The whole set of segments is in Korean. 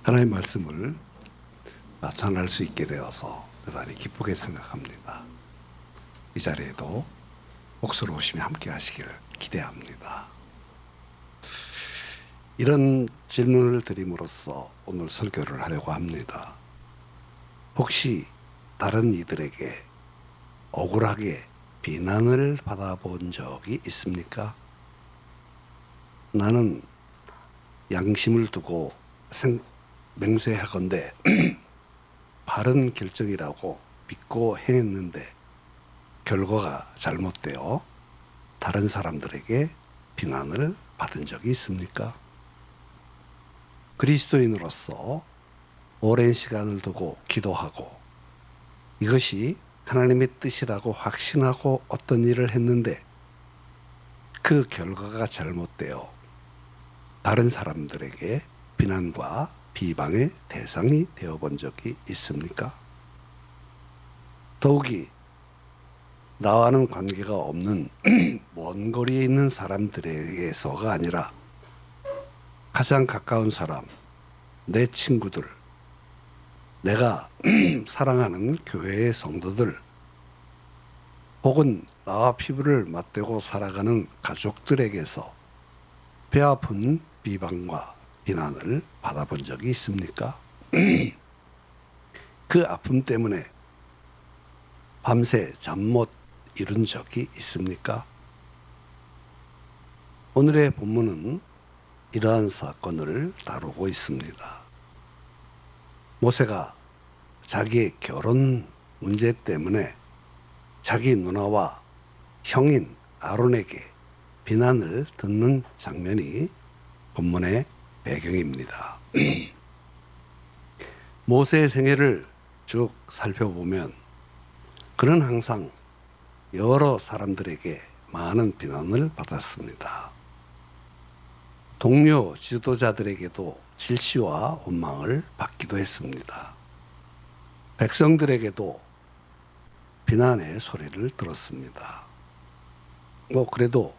하나님의 말씀을 전할 수 있게 되어서 대단히 기쁘게 생각합니다. 이 자리에도 목소리 오시며 함께 하시기를 기대합니다. 이런 질문을 드림으로써 오늘 설교를 하려고 합니다. 혹시 다른 이들에게 억울하게 비난을 받아본 적이 있습니까? 나는 양심을 두고 맹세하건대 바른 결정이라고 믿고 행했는데 결과가 잘못되어 다른 사람들에게 비난을 받은 적이 있습니까? 그리스도인으로서 오랜 시간을 두고 기도하고 이것이 하나님의 뜻이라고 확신하고 어떤 일을 했는데 그 결과가 잘못되어 다른 사람들에게 비난과 비방의 대상이 되어본 적이 있습니까? 더욱이 나와는 관계가 없는 먼 거리에 있는 사람들에게서가 아니라 가장 가까운 사람, 내 친구들, 내가 사랑하는 교회의 성도들, 혹은 나와 피부를 맞대고 살아가는 가족들에게서 뼈아픈 비방과 비난을 받아본 적이 있습니까? 그 아픔 때문에 밤새 잠 못 이룬 적이 있습니까? 오늘의 본문은 이러한 사건을 다루고 있습니다. 모세가 자기의 결혼 문제 때문에 자기 누나와 형인 아론에게 비난을 듣는 장면이 본문의 배경입니다. 모세의 생애를 쭉 살펴보면 그는 항상 여러 사람들에게 많은 비난을 받았습니다. 동료 지도자들에게도 질시와 원망을 받기도 했습니다. 백성들에게도 비난의 소리를 들었습니다. 그래도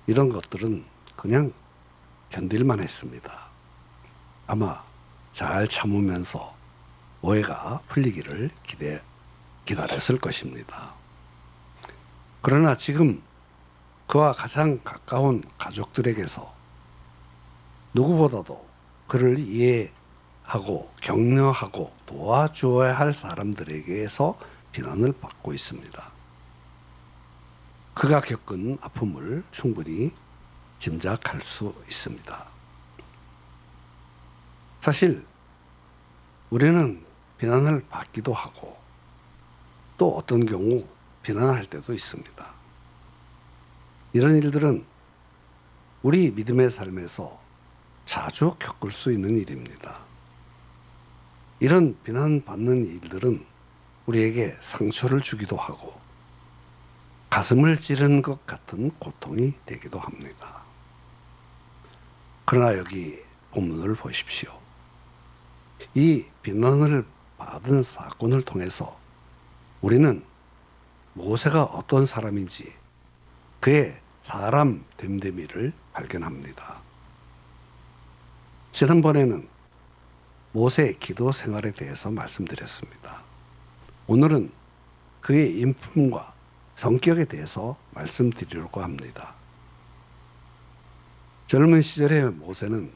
이런 것들은 그냥 견딜만 했습니다. 아마 잘 참으면서 오해가 풀리기를 기다렸을 것입니다. 그러나 지금 그와 가장 가까운 가족들에게서 누구보다도 그를 이해하고 격려하고 도와주어야 할 사람들에게서 비난을 받고 있습니다. 그가 겪은 아픔을 충분히 짐작할 수 있습니다. 사실 우리는 비난을 받기도 하고 또 어떤 경우 비난할 때도 있습니다. 이런 일들은 우리 믿음의 삶에서 자주 겪을 수 있는 일입니다. 이런 비난받는 일들은 우리에게 상처를 주기도 하고 가슴을 찌르는 것 같은 고통이 되기도 합니다. 그러나 여기 본문을 보십시오. 이 비난을 받은 사건을 통해서 우리는 모세가 어떤 사람인지 그의 사람 됨됨이를 발견합니다. 지난번에는 모세의 기도 생활에 대해서 말씀드렸습니다. 오늘은 그의 인품과 성격에 대해서 말씀드리려고 합니다. 젊은 시절의 모세는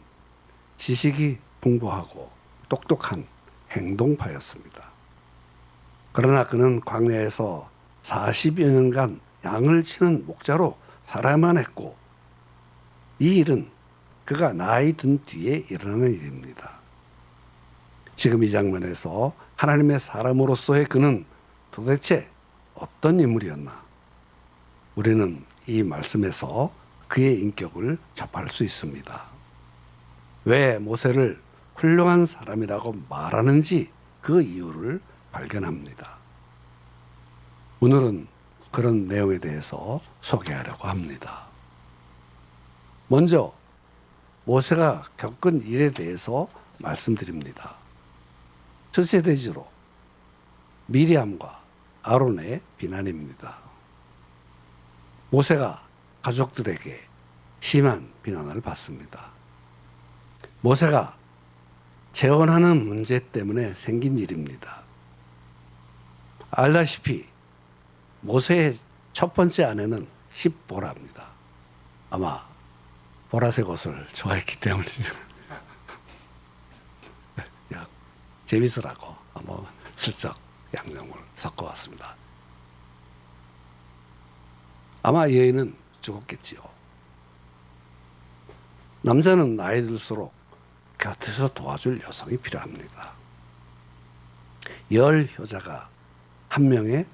지식이 풍부하고 똑똑한 행동파였습니다. 그러나 그는 광야에서 40여 년간 양을 치는 목자로 살아야만 했고 이 일은 그가 나이 든 뒤에 일어나는 일입니다. 지금 이 장면에서 하나님의 사람으로서의 그는 도대체 어떤 인물이었나? 우리는 이 말씀에서 그의 인격을 접할 수 있습니다. 왜 모세를 훌륭한 사람이라고 말하는지 그 이유를 발견합니다. 오늘은 그런 내용에 대해서 소개하려고 합니다. 먼저 모세가 겪은 일에 대해서 말씀드립니다. 첫째 대지로 미리암과 아론의 비난입니다. 모세가 가족들에게 심한 비난을 받습니다. 모세가 재혼하는 문제 때문에 생긴 일입니다. 알다시피 모세의 첫 번째 아내는 십보라입니다. 아마 보라색 옷을 좋아했기 때문이죠. 재밌으라고 한번 슬쩍 양념을 섞어왔습니다. 아마 이 여인은 죽었겠지요. 남자는 나이 들수록 곁에서 도와줄 여성이 필요합니다. 열 효자가 한 명의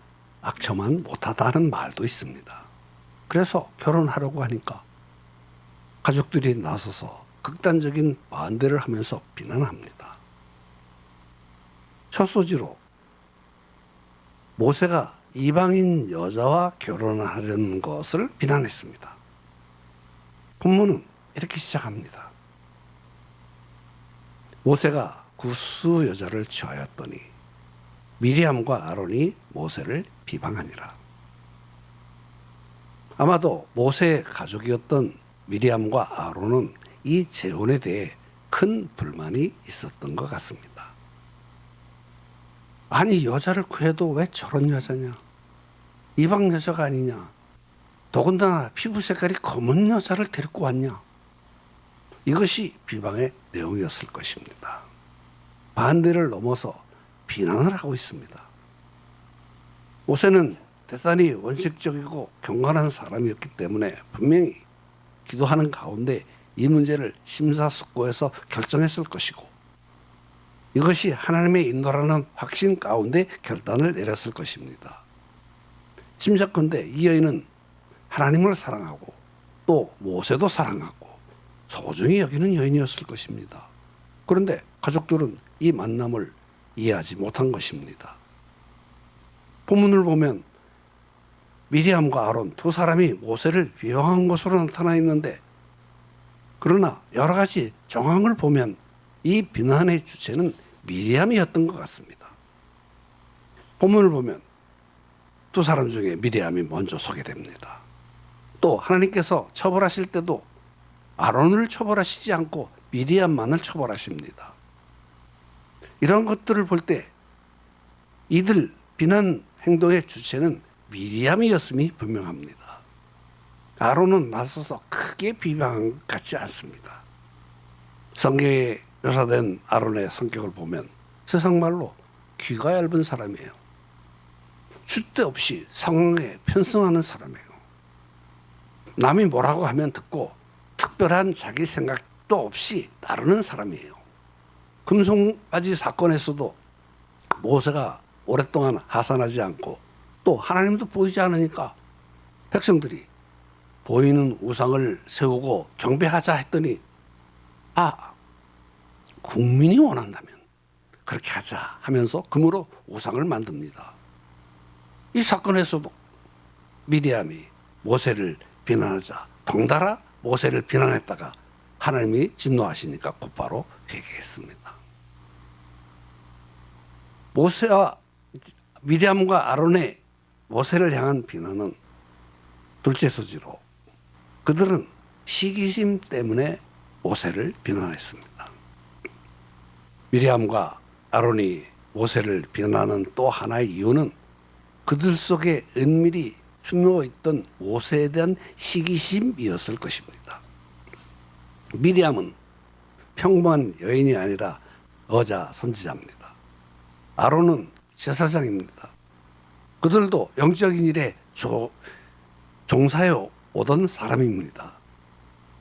악처만 못하다는 말도 있습니다. 그래서 결혼하려고 하니까 가족들이 나서서 극단적인 반대를 하면서 비난합니다. 첫 소지로 모세가 이방인 여자와 결혼하려는 것을 비난했습니다. 본문은 이렇게 시작합니다. 모세가 구스 여자를 취하였더니 미리암과 아론이 모세를 비방하니라. 아마도 모세의 가족이었던 미리암과 아론은 이 재혼에 대해 큰 불만이 있었던 것 같습니다. 아니, 여자를 구해도 왜 저런 여자냐? 이방 여자가 아니냐? 더군다나 피부 색깔이 검은 여자를 데리고 왔냐? 이것이 비방의 내용이었을 것입니다. 반대를 넘어서 비난을 하고 있습니다. 모세는 대단히 원칙적이고 경건한 사람이었기 때문에 분명히 기도하는 가운데 이 문제를 심사숙고해서 결정했을 것이고, 이것이 하나님의 인도라는 확신 가운데 결단을 내렸을 것입니다. 짐작컨대 이 여인은 하나님을 사랑하고 또 모세도 사랑하고 소중히 여기는 여인이었을 것입니다. 그런데 가족들은 이 만남을 이해하지 못한 것입니다. 본문을 보면 미리암과 아론 두 사람이 모세를 비방한 것으로 나타나 있는데, 그러나 여러 가지 정황을 보면 이 비난의 주체는 미리암이었던 것 같습니다. 본문을 보면 두 사람 중에 미리암이 먼저 소개됩니다. 또 하나님께서 처벌하실 때도 아론을 처벌하시지 않고 미리암만을 처벌하십니다. 이런 것들을 볼 때 이들 비난 행동의 주체는 미리암이었음이 분명합니다. 아론은 나서서 크게 비방한 것 같지 않습니다. 성경에 묘사된 아론의 성격을 보면 세상말로 귀가 얇은 사람이에요. 줏대 없이 상황에 편승하는 사람이에요. 남이 뭐라고 하면 듣고 특별한 자기 생각도 없이 따르는 사람이에요. 금송아지 사건에서도 모세가 오랫동안 하산하지 않고 또 하나님도 보이지 않으니까 백성들이 보이는 우상을 세우고 경배하자 했더니, 국민이 원한다면 그렇게 하자 하면서 금으로 우상을 만듭니다. 이 사건에서도 미디암이 모세를 비난하자 덩달아 모세를 비난했다가 하나님이 진노하시니까 곧바로 회개했습니다. 모세와 미리암과 아론의 모세를 향한 비난은 둘째 소지로 그들은 시기심 때문에 모세를 비난했습니다. 미리암과 아론이 모세를 비난하는 또 하나의 이유는 그들 속에 은밀히 숨어 있던 모세에 대한 시기심이었을 것입니다. 미리암은 평범한 여인이 아니라 여자 선지자입니다. 아론은 제사장입니다. 그들도 영적인 일에 종사해 오던 사람입니다.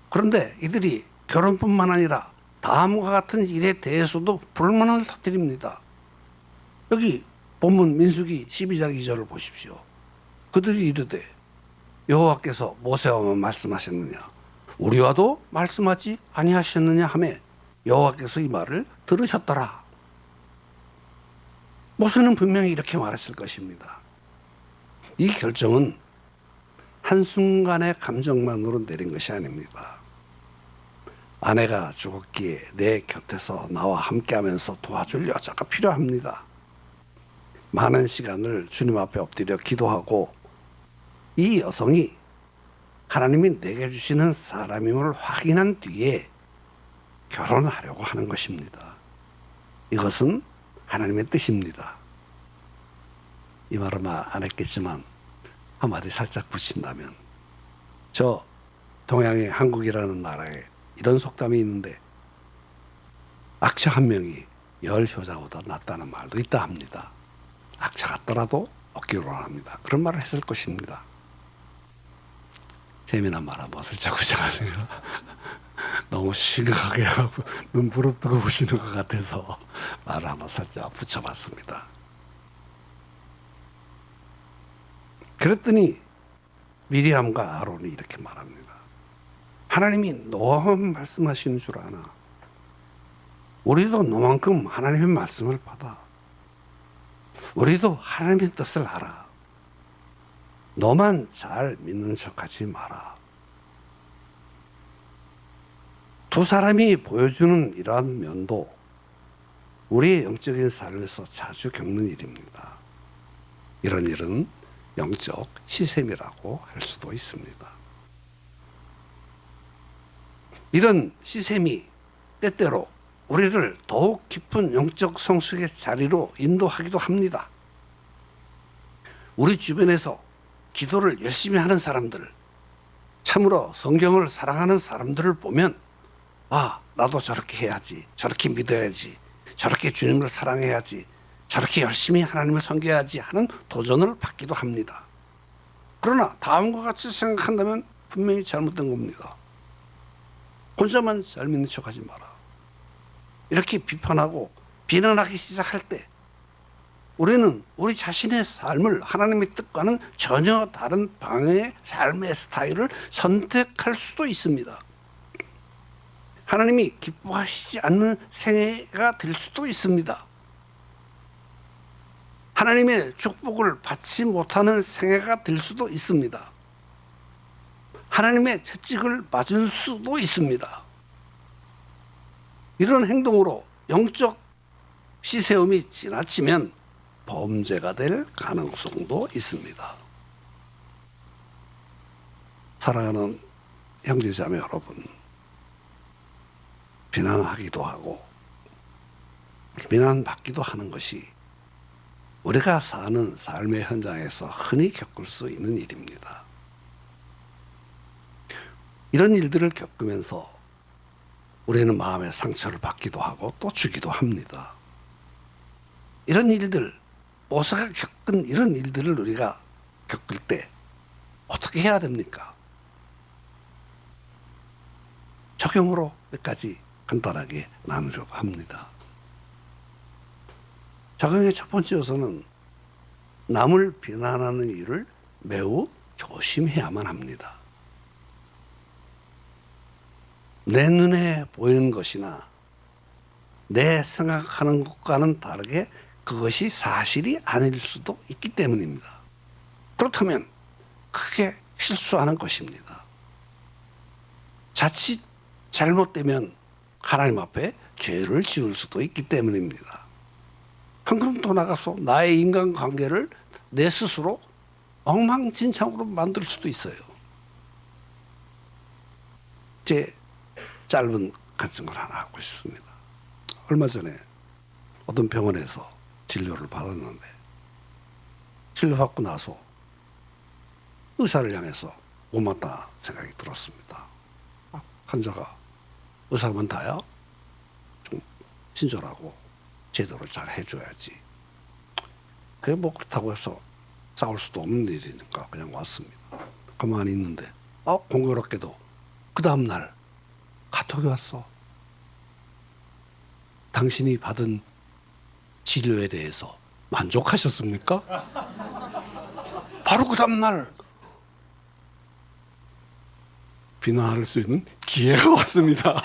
그런데 이들이 결혼뿐만 아니라 다음과 같은 일에 대해서도 불만을 터뜨립니다. 여기 본문 민수기 12장 2절을 보십시오. 그들이 이르되 여호와께서 모세와만 말씀하셨느냐 우리와도 말씀하지 아니하셨느냐 하며 여호와께서 이 말을 들으셨더라. 모세는 분명히 이렇게 말했을 것입니다. 이 결정은 한순간의 감정만으로 내린 것이 아닙니다. 아내가 죽었기에 내 곁에서 나와 함께하면서 도와줄 여자가 필요합니다. 많은 시간을 주님 앞에 엎드려 기도하고 이 여성이 하나님이 내게 주시는 사람임을 확인한 뒤에 결혼하려고 하는 것입니다. 이것은 하나님의 뜻입니다. 이 말은 안 했겠지만 한마디 살짝 붙인다면, 저 동양의 한국이라는 나라에 이런 속담이 있는데, 악취 한 명이 열 효자보다 낫다는 말도 있다 합니다. 악취 같더라도 얻기로 합니다. 그런 말을 했을 것입니다. 재미난 말 한번 슬쩍 붙여가세요. 너무 심각하게 하고 눈 부릅뜨고 보시는 것 같아서 말을 한번 살짝 붙여봤습니다. 그랬더니 미리암과 아론이 이렇게 말합니다. 하나님이 너만 말씀하시는 줄 아나? 우리도 너만큼 하나님의 말씀을 받아. 우리도 하나님의 뜻을 알아. 너만 잘 믿는 척하지 마라. 두 사람이 보여주는 이러한 면도 우리의 영적인 삶에서 자주 겪는 일입니다. 이런 일은 영적 시샘이라고 할 수도 있습니다. 이런 시샘이 때때로 우리를 더욱 깊은 영적 성숙의 자리로 인도하기도 합니다. 우리 주변에서 기도를 열심히 하는 사람들, 참으로 성경을 사랑하는 사람들을 보면, 아, 나도 저렇게 해야지, 저렇게 믿어야지, 저렇게 주님을 사랑해야지, 저렇게 열심히 하나님을 섬겨야지 하는 도전을 받기도 합니다. 그러나 다음과 같이 생각한다면 분명히 잘못된 겁니다. 혼자만 잘 믿는 척하지 마라. 이렇게 비판하고 비난하기 시작할 때 우리는 우리 자신의 삶을 하나님의 뜻과는 전혀 다른 방향의 삶의 스타일을 선택할 수도 있습니다. 하나님이 기뻐하시지 않는 생애가 될 수도 있습니다. 하나님의 축복을 받지 못하는 생애가 될 수도 있습니다. 하나님의 채찍을 맞을 수도 있습니다. 이런 행동으로 영적 시세움이 지나치면 범죄가 될 가능성도 있습니다. 사랑하는 형제자매 여러분, 비난하기도 하고 비난받기도 하는 것이 우리가 사는 삶의 현장에서 흔히 겪을 수 있는 일입니다. 이런 일들을 겪으면서 우리는 마음의 상처를 받기도 하고 또 주기도 합니다. 이런 일들, 모세가 겪은 이런 일들을 우리가 겪을 때 어떻게 해야 됩니까? 적용으로 몇 가지 간단하게 나누려고 합니다. 적용의 첫 번째 요소는 남을 비난하는 일을 매우 조심해야만 합니다. 내 눈에 보이는 것이나 내 생각하는 것과는 다르게 그것이 사실이 아닐 수도 있기 때문입니다. 그렇다면 크게 실수하는 것입니다. 자칫 잘못되면 하나님 앞에 죄를 지을 수도 있기 때문입니다. 한 걸음 더 나가서 나의 인간관계를 내 스스로 엉망진창으로 만들 수도 있어요. 제 짧은 간증을 하나 하고 싶습니다. 얼마 전에 어떤 병원에서 진료를 받았는데 진료받고 나서 의사를 향해서 고맙다 생각이 들었습니다. 환자가 의사만 다야 좀 친절하고 제대로 잘 해줘야지. 그게 뭐 그렇다고 해서 싸울 수도 없는 일이니까 그냥 왔습니다. 가만히 있는데 공교롭게도 그 다음날 카톡이 왔어. 당신이 받은 치료에 대해서 만족하셨습니까? 바로 그 다음날 비난할 수 있는 기회가 왔습니다.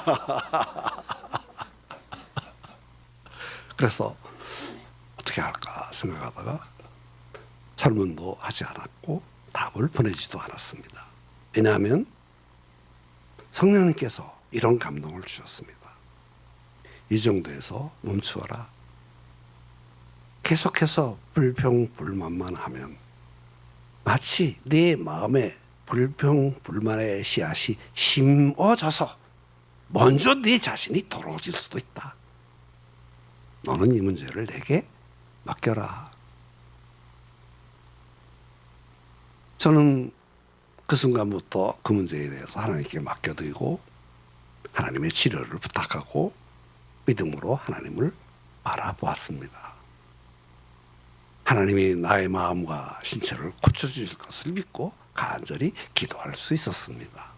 그래서 어떻게 할까 생각하다가 설문도 하지 않았고 답을 보내지도 않았습니다. 왜냐하면 성령님께서 이런 감동을 주셨습니다. 이 정도에서 멈추어라. 계속해서 불평불만만 하면 마치 네 마음에 불평불만의 씨앗이 심어져서 먼저 네 자신이 더러워질 수도 있다. 너는 이 문제를 내게 맡겨라. 저는 그 순간부터 그 문제에 대해서 하나님께 맡겨드리고 하나님의 치료를 부탁하고 믿음으로 하나님을 바라보았습니다. 하나님이 나의 마음과 신체를 고쳐주실 것을 믿고 간절히 기도할 수 있었습니다.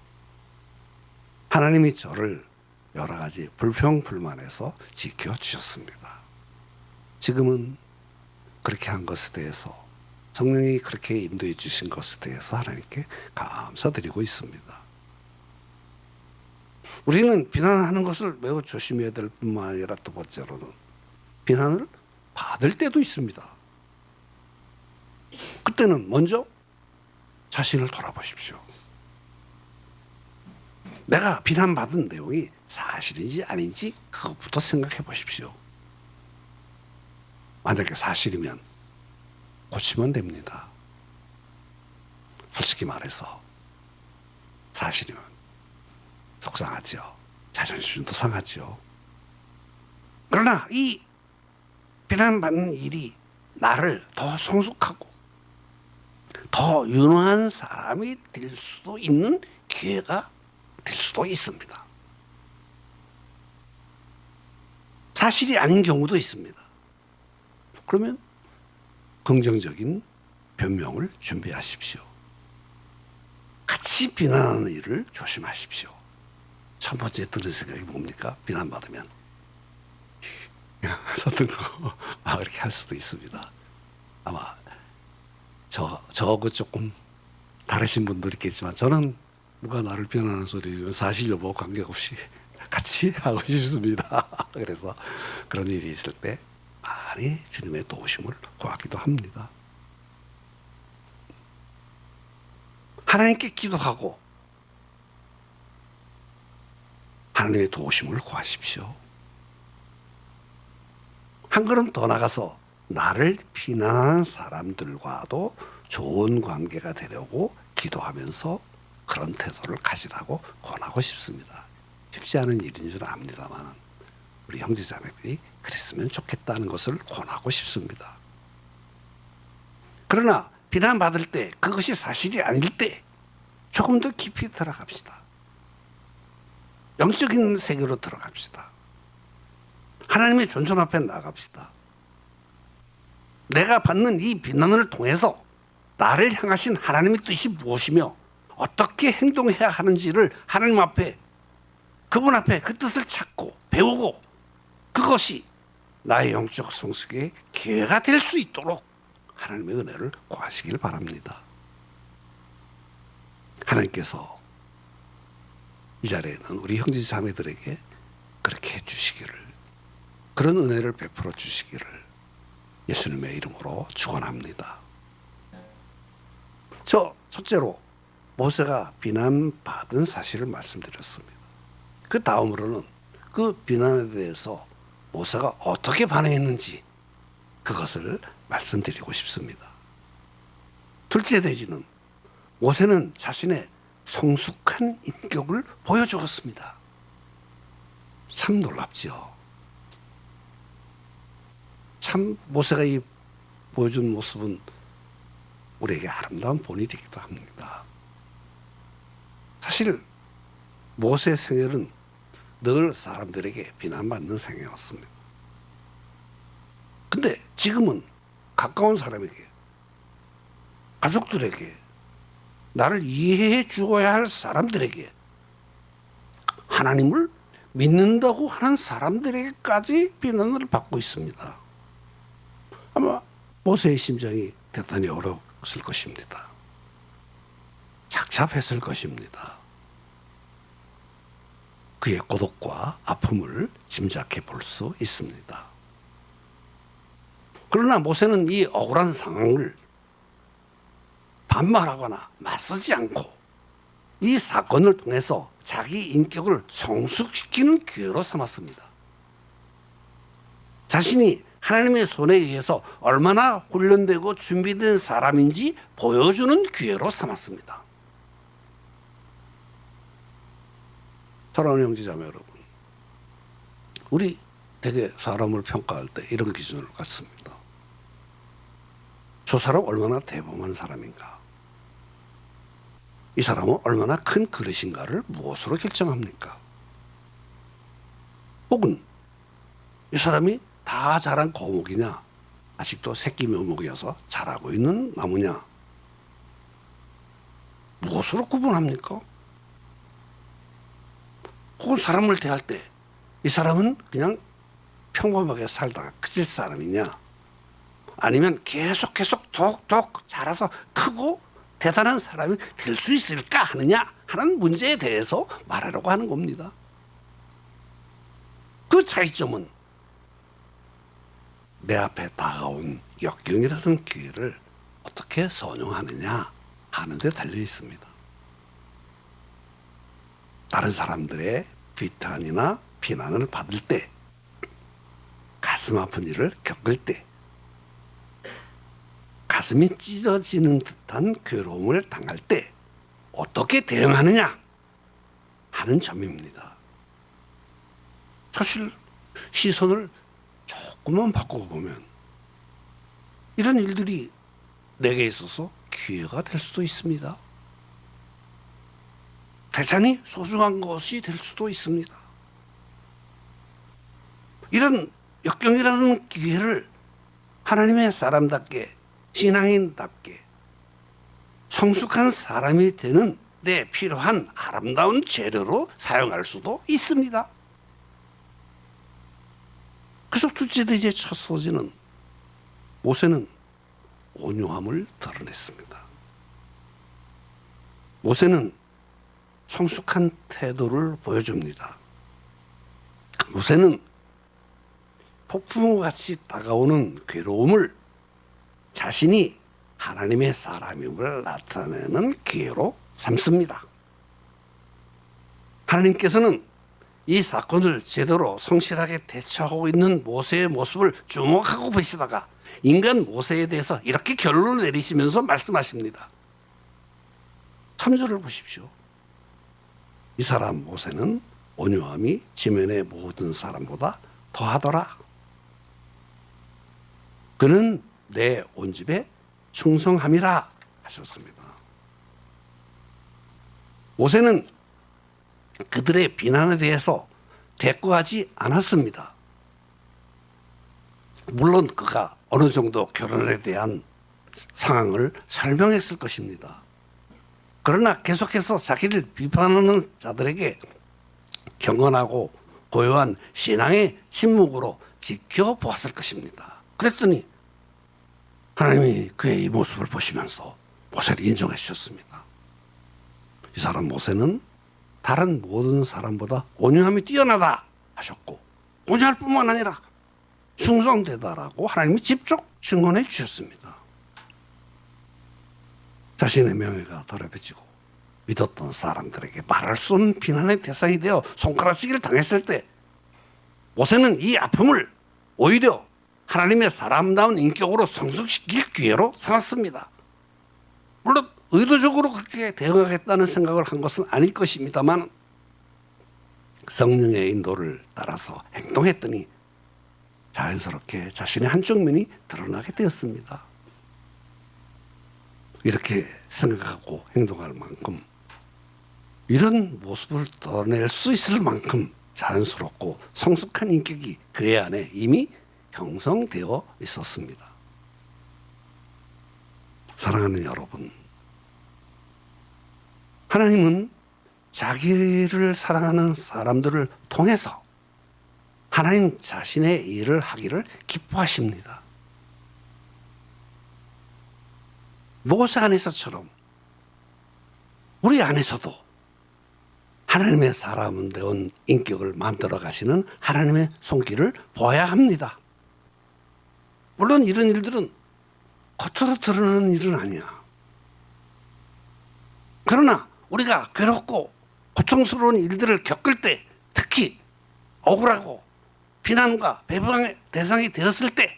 하나님이 저를 여러 가지 불평불만에서 지켜주셨습니다. 지금은 그렇게 한 것에 대해서 성령이 그렇게 인도해 주신 것에 대해서 하나님께 감사드리고 있습니다. 우리는 비난하는 것을 매우 조심해야 될 뿐만 아니라 두 번째로는 비난을 받을 때도 있습니다. 그때는 먼저 자신을 돌아보십시오. 내가 비난받은 내용이 사실인지 아닌지 그것부터 생각해 보십시오. 만약에 사실이면 고치면 됩니다. 솔직히 말해서 사실이면 속상하죠. 자존심도 상하죠. 그러나 이 비난받는 일이 나를 더 성숙하고 더 유능한 사람이 될 수도 있는 기회가 될 수도 있습니다. 사실이 아닌 경우도 있습니다. 그러면 긍정적인 변명을 준비하십시오. 같이 비난하는 일을 조심하십시오. 첫 번째 드는 생각이 뭡니까? 비난받으면 그냥 서툴고 그렇게 할 수도 있습니다. 아마 저하고 조금 다르신 분도 있겠지만 저는 누가 나를 비난하는 소리 사실 여부 관계없이 같이 하고 싶습니다. 그래서 그런 일이 있을 때 많이 주님의 도우심을 구하기도 합니다. 하나님께 기도하고 하나님의 도우심을 구하십시오. 한 걸음 더 나가서 나를 비난하는 사람들과도 좋은 관계가 되려고 기도하면서 그런 태도를 가지라고 권하고 싶습니다. 쉽지 않은 일인 줄 압니다만 우리 형제자매들이 그랬으면 좋겠다는 것을 권하고 싶습니다. 그러나 비난받을 때 그것이 사실이 아닐 때 조금 더 깊이 들어갑시다. 영적인 세계로 들어갑시다. 하나님의 존전 앞에 나갑시다. 내가 받는 이 비난을 통해서 나를 향하신 하나님의 뜻이 무엇이며 어떻게 행동해야 하는지를 하나님 앞에 그분 앞에 그 뜻을 찾고 배우고 그것이 나의 영적 성숙의 기회가 될 수 있도록 하나님의 은혜를 구하시길 바랍니다. 하나님께서 이 자리에는 우리 형제 자매들에게 그렇게 해주시기를 그런 은혜를 베풀어 주시기를 예수님의 이름으로 축원합니다. 첫째로 모세가 비난받은 사실을 말씀드렸습니다. 그 다음으로는 그 비난에 대해서 모세가 어떻게 반응했는지 그것을 말씀드리고 싶습니다. 둘째 대지는 모세는 자신의 성숙한 인격을 보여주었습니다. 참 놀랍죠. 참 모세가 이 보여준 모습은 우리에게 아름다운 본이 되기도 합니다. 사실 모세의 생애는 늘 사람들에게 비난받는 생애였습니다. 근데 지금은 가까운 사람에게, 가족들에게, 나를 이해해 주어야 할 사람들에게, 하나님을 믿는다고 하는 사람들에게까지 비난을 받고 있습니다. 아마 모세의 심정이 대단히 어려웠을 것입니다. 착잡했을 것입니다. 그의 고독과 아픔을 짐작해 볼 수 있습니다. 그러나 모세는 이 억울한 상황을 반말하거나 맞서지 않고 이 사건을 통해서 자기 인격을 성숙시키는 기회로 삼았습니다. 자신이 하나님의 손에 의해서 얼마나 훈련되고 준비된 사람인지 보여주는 기회로 삼았습니다. 사랑하는 형제자매 여러분, 우리 되게 사람을 평가할 때 이런 기준을 갖습니다. 저 사람 얼마나 대범한 사람인가? 이 사람은 얼마나 큰 그릇인가를 무엇으로 결정합니까? 혹은 이 사람이 다 자란 거목이냐? 아직도 새끼 묘목이어서 자라고 있는 나무냐? 무엇으로 구분합니까? 혹은 사람을 대할 때 이 사람은 그냥 평범하게 살다가 그칠 사람이냐? 아니면 계속 독 자라서 크고 대단한 사람이 될 수 있을까 하느냐 하는 문제에 대해서 말하려고 하는 겁니다. 그 차이점은 내 앞에 다가온 역경이라는 기회를 어떻게 선용하느냐 하는 데 달려 있습니다. 다른 사람들의 비탄이나 비난을 받을 때, 가슴 아픈 일을 겪을 때, 가슴이 찢어지는 듯한 괴로움을 당할 때 어떻게 대응하느냐 하는 점입니다. 사실 시선을 조금만 바꿔보면 이런 일들이 내게 있어서 기회가 될 수도 있습니다. 대단히 소중한 것이 될 수도 있습니다. 이런 역경이라는 기회를 하나님의 사람답게, 신앙인답게, 성숙한 사람이 되는 데 필요한 아름다운 재료로 사용할 수도 있습니다. 그래서 둘째 대제 첫 소지는 모세는 온유함을 드러냈습니다. 모세는 성숙한 태도를 보여줍니다. 모세는 폭풍같이 다가오는 괴로움을 자신이 하나님의 사람임을 나타내는 기회로 삼습니다. 하나님께서는 이 사건을 제대로 성실하게 대처하고 있는 모세의 모습을 주목하고 보시다가 인간 모세에 대해서 이렇게 결론을 내리시면서 말씀하십니다. 3절을 보십시오. 이 사람 모세는 온유함이 지면의 모든 사람보다 더하더라. 그는 내 온 집에 충성함이라 하셨습니다. 모세는 그들의 비난에 대해서 대꾸하지 않았습니다. 물론 그가 어느 정도 결혼에 대한 상황을 설명했을 것입니다. 그러나 계속해서 자기를 비판하는 자들에게 경건하고 고요한 신앙의 침묵으로 지켜보았을 것입니다. 그랬더니 하나님이 그의 이 모습을 보시면서 모세를 인정해 주셨습니다. 이 사람 모세는 다른 모든 사람보다 온유함이 뛰어나다 하셨고, 온유할 뿐만 아니라 충성되다라고 하나님이 직접 증언해 주셨습니다. 자신의 명예가 더럽혀지고 믿었던 사람들에게 말할 수 없는 비난의 대상이 되어 손가락질을 당했을 때 모세는 이 아픔을 오히려 하나님의 사람다운 인격으로 성숙시킬 기회로 삼았습니다. 물론 의도적으로 그렇게 대응하겠다는 생각을 한 것은 아닐 것입니다만 성령의 인도를 따라서 행동했더니 자연스럽게 자신의 한쪽 면이 드러나게 되었습니다. 이렇게 생각하고 행동할 만큼, 이런 모습을 드러낼 수 있을 만큼 자연스럽고 성숙한 인격이 그의 안에 이미 형성되어 있었습니다. 사랑하는 여러분, 하나님은 자기를 사랑하는 사람들을 통해서 하나님 자신의 일을 하기를 기뻐하십니다. 모세 안에서처럼 우리 안에서도 하나님의 사람 되온 인격을 만들어 가시는 하나님의 손길을 보아야 합니다. 물론 이런 일들은 겉으로 드러나는 일은 아니야. 그러나 우리가 괴롭고 고통스러운 일들을 겪을 때, 특히 억울하고 비난과 배반의 대상이 되었을 때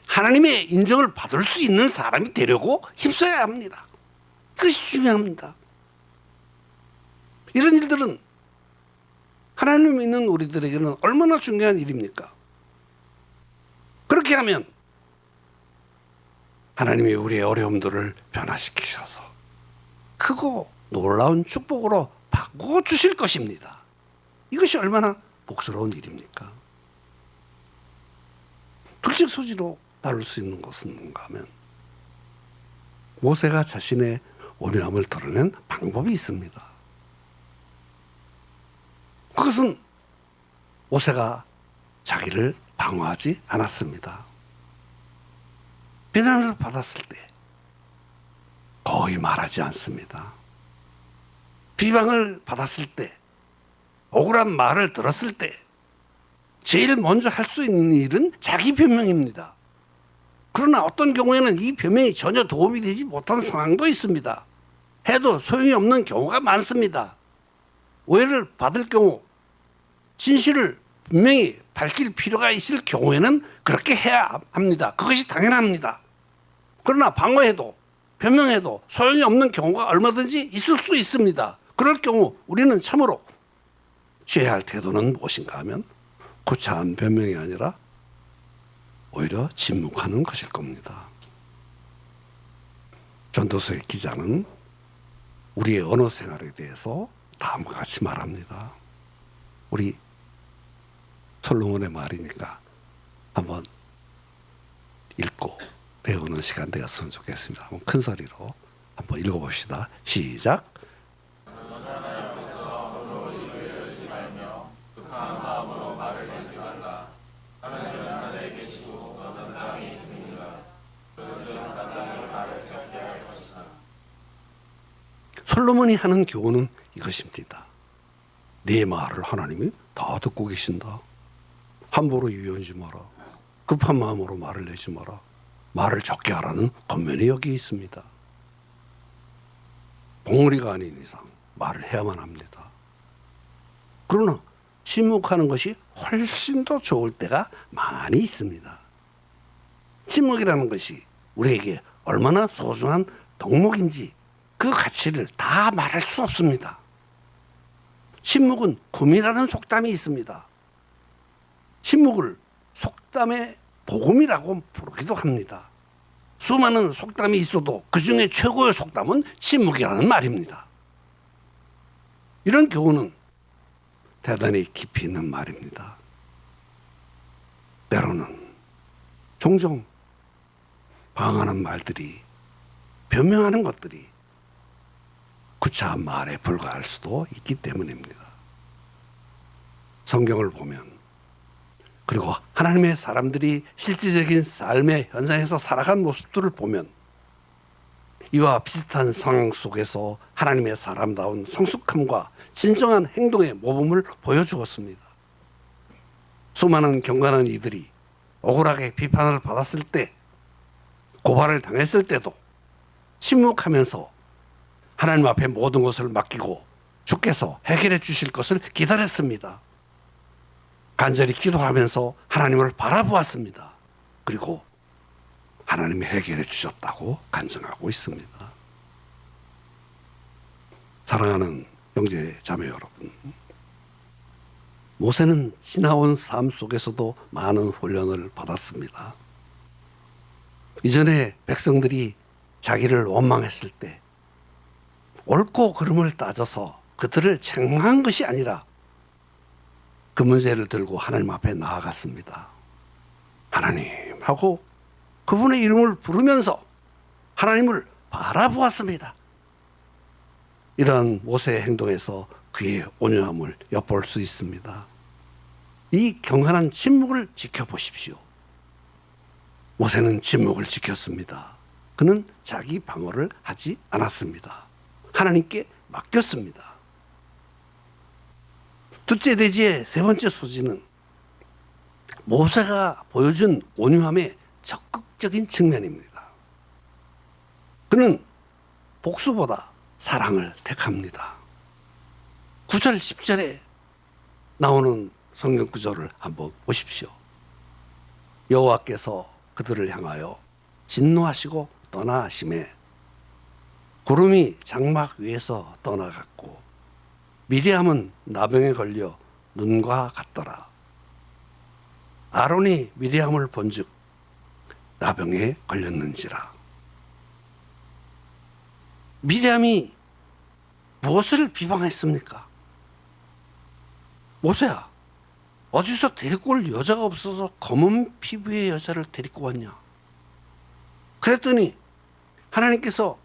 하나님의 인정을 받을 수 있는 사람이 되려고 힘써야 합니다. 그것이 중요합니다. 이런 일들은 하나님의 하나님을 믿는 우리들에게는 얼마나 중요한 일입니까? 그렇게 하면 하나님이 우리의 어려움들을 변화시키셔서 크고 놀라운 축복으로 바꾸어 주실 것입니다. 이것이 얼마나 복스러운 일입니까? 둘째 소지로 다룰 수 있는 것은 뭔가 하면 모세가 자신의 온유함을 드러낸 방법이 있습니다. 그것은 모세가 자기를 방어하지 않았습니다. 비난을 받았을 때 거의 말하지 않습니다. 비방을 받았을 때, 억울한 말을 들었을 때 제일 먼저 할 수 있는 일은 자기 변명입니다. 그러나 어떤 경우에는 이 변명이 전혀 도움이 되지 못한 상황도 있습니다. 해도 소용이 없는 경우가 많습니다. 오해를 받을 경우, 진실을 분명히 밝힐 필요가 있을 경우에는 그렇게 해야 합니다. 그것이 당연합니다. 그러나 방어해도 변명해도 소용이 없는 경우가 얼마든지 있을 수 있습니다. 그럴 경우 우리는 참으로 취해야 할 태도는 무엇인가 하면 구차한 변명이 아니라 오히려 침묵하는 것일 겁니다. 전도서의 기자는 우리의 언어 생활에 대해서 다음과 같이 말합니다. 우리 솔로몬의 말이니까 한번 읽고 배우는 시간 되었으면 좋겠습니다. 한번 큰 소리로 한번 읽어봅시다. 시작. 솔로몬이 하는 교훈은 이것입니다. 네 말을 하나님이 다 듣고 계신다. 함부로 유연하지 마라. 급한 마음으로 말을 내지 마라. 말을 적게 하라는 권면이 여기 있습니다. 봉우리가 아닌 이상 말을 해야만 합니다. 그러나 침묵하는 것이 훨씬 더 좋을 때가 많이 있습니다. 침묵이라는 것이 우리에게 얼마나 소중한 덕목인지 그 가치를 다 말할 수 없습니다. 침묵은 금이라는 속담이 있습니다. 침묵을 속담의 복음이라고 부르기도 합니다. 수많은 속담이 있어도 그 중에 최고의 속담은 침묵이라는 말입니다. 이런 교훈은 대단히 깊이 있는 말입니다. 때로는 종종 방황하는 말들이, 변명하는 것들이 구차한 말에 불과할 수도 있기 때문입니다. 성경을 보면, 그리고 하나님의 사람들이 실질적인 삶의 현장에서 살아간 모습들을 보면 이와 비슷한 상황 속에서 하나님의 사람다운 성숙함과 진정한 행동의 모범을 보여주었습니다. 수많은 경건한 이들이 억울하게 비판을 받았을 때, 고발을 당했을 때도 침묵하면서 하나님 앞에 모든 것을 맡기고 주께서 해결해 주실 것을 기다렸습니다. 간절히 기도하면서 하나님을 바라보았습니다. 그리고 하나님이 해결해 주셨다고 간증하고 있습니다. 사랑하는 형제 자매 여러분, 모세는 지나온 삶 속에서도 많은 훈련을 받았습니다. 이전에 백성들이 자기를 원망했을 때 옳고 그름을 따져서 그들을 책망한 것이 아니라 그 문제를 들고 하나님 앞에 나아갔습니다. 하나님 하고 그분의 이름을 부르면서 하나님을 바라보았습니다. 이러한 모세의 행동에서 그의 온유함을 엿볼 수 있습니다. 이 경건한 침묵을 지켜보십시오. 모세는 침묵을 지켰습니다. 그는 자기 방어를 하지 않았습니다. 하나님께 맡겼습니다. 둘째 대지의 세 번째 소지는 모세가 보여준 온유함의 적극적인 측면입니다. 그는 복수보다 사랑을 택합니다. 9절, 10절에 나오는 성경 구절을 한번 보십시오. 여호와께서 그들을 향하여 진노하시고 떠나심에 구름이 장막 위에서 떠나갔고 미리암은 나병에 걸려 눈과 같더라. 아론이 미리암을 본즉 나병에 걸렸는지라. 미리암이 무엇을 비방했습니까? 모세야, 어디서 데리고 올 여자가 없어서 검은 피부의 여자를 데리고 왔냐? 그랬더니 하나님께서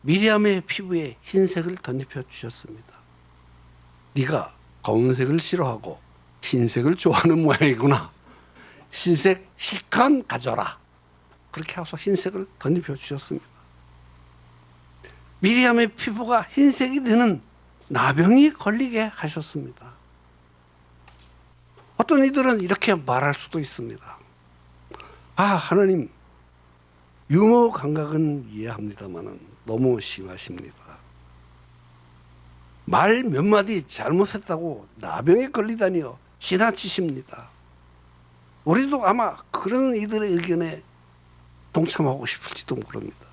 미리암의 피부에 흰색을 덧입혀 주셨습니다. 네가 검은색을 싫어하고 흰색을 좋아하는 모양이구나. 흰색 실컷 가져라. 그렇게 해서 흰색을 덧입혀 주셨습니다. 미리암의 피부가 흰색이 되는 나병이 걸리게 하셨습니다. 어떤 이들은 이렇게 말할 수도 있습니다. 아, 하나님, 유머 감각은 이해합니다만 너무 심하십니다. 말 몇 마디 잘못했다고 나병에 걸리다니요. 지나치십니다. 우리도 아마 그런 이들의 의견에 동참하고 싶을지도 모릅니다.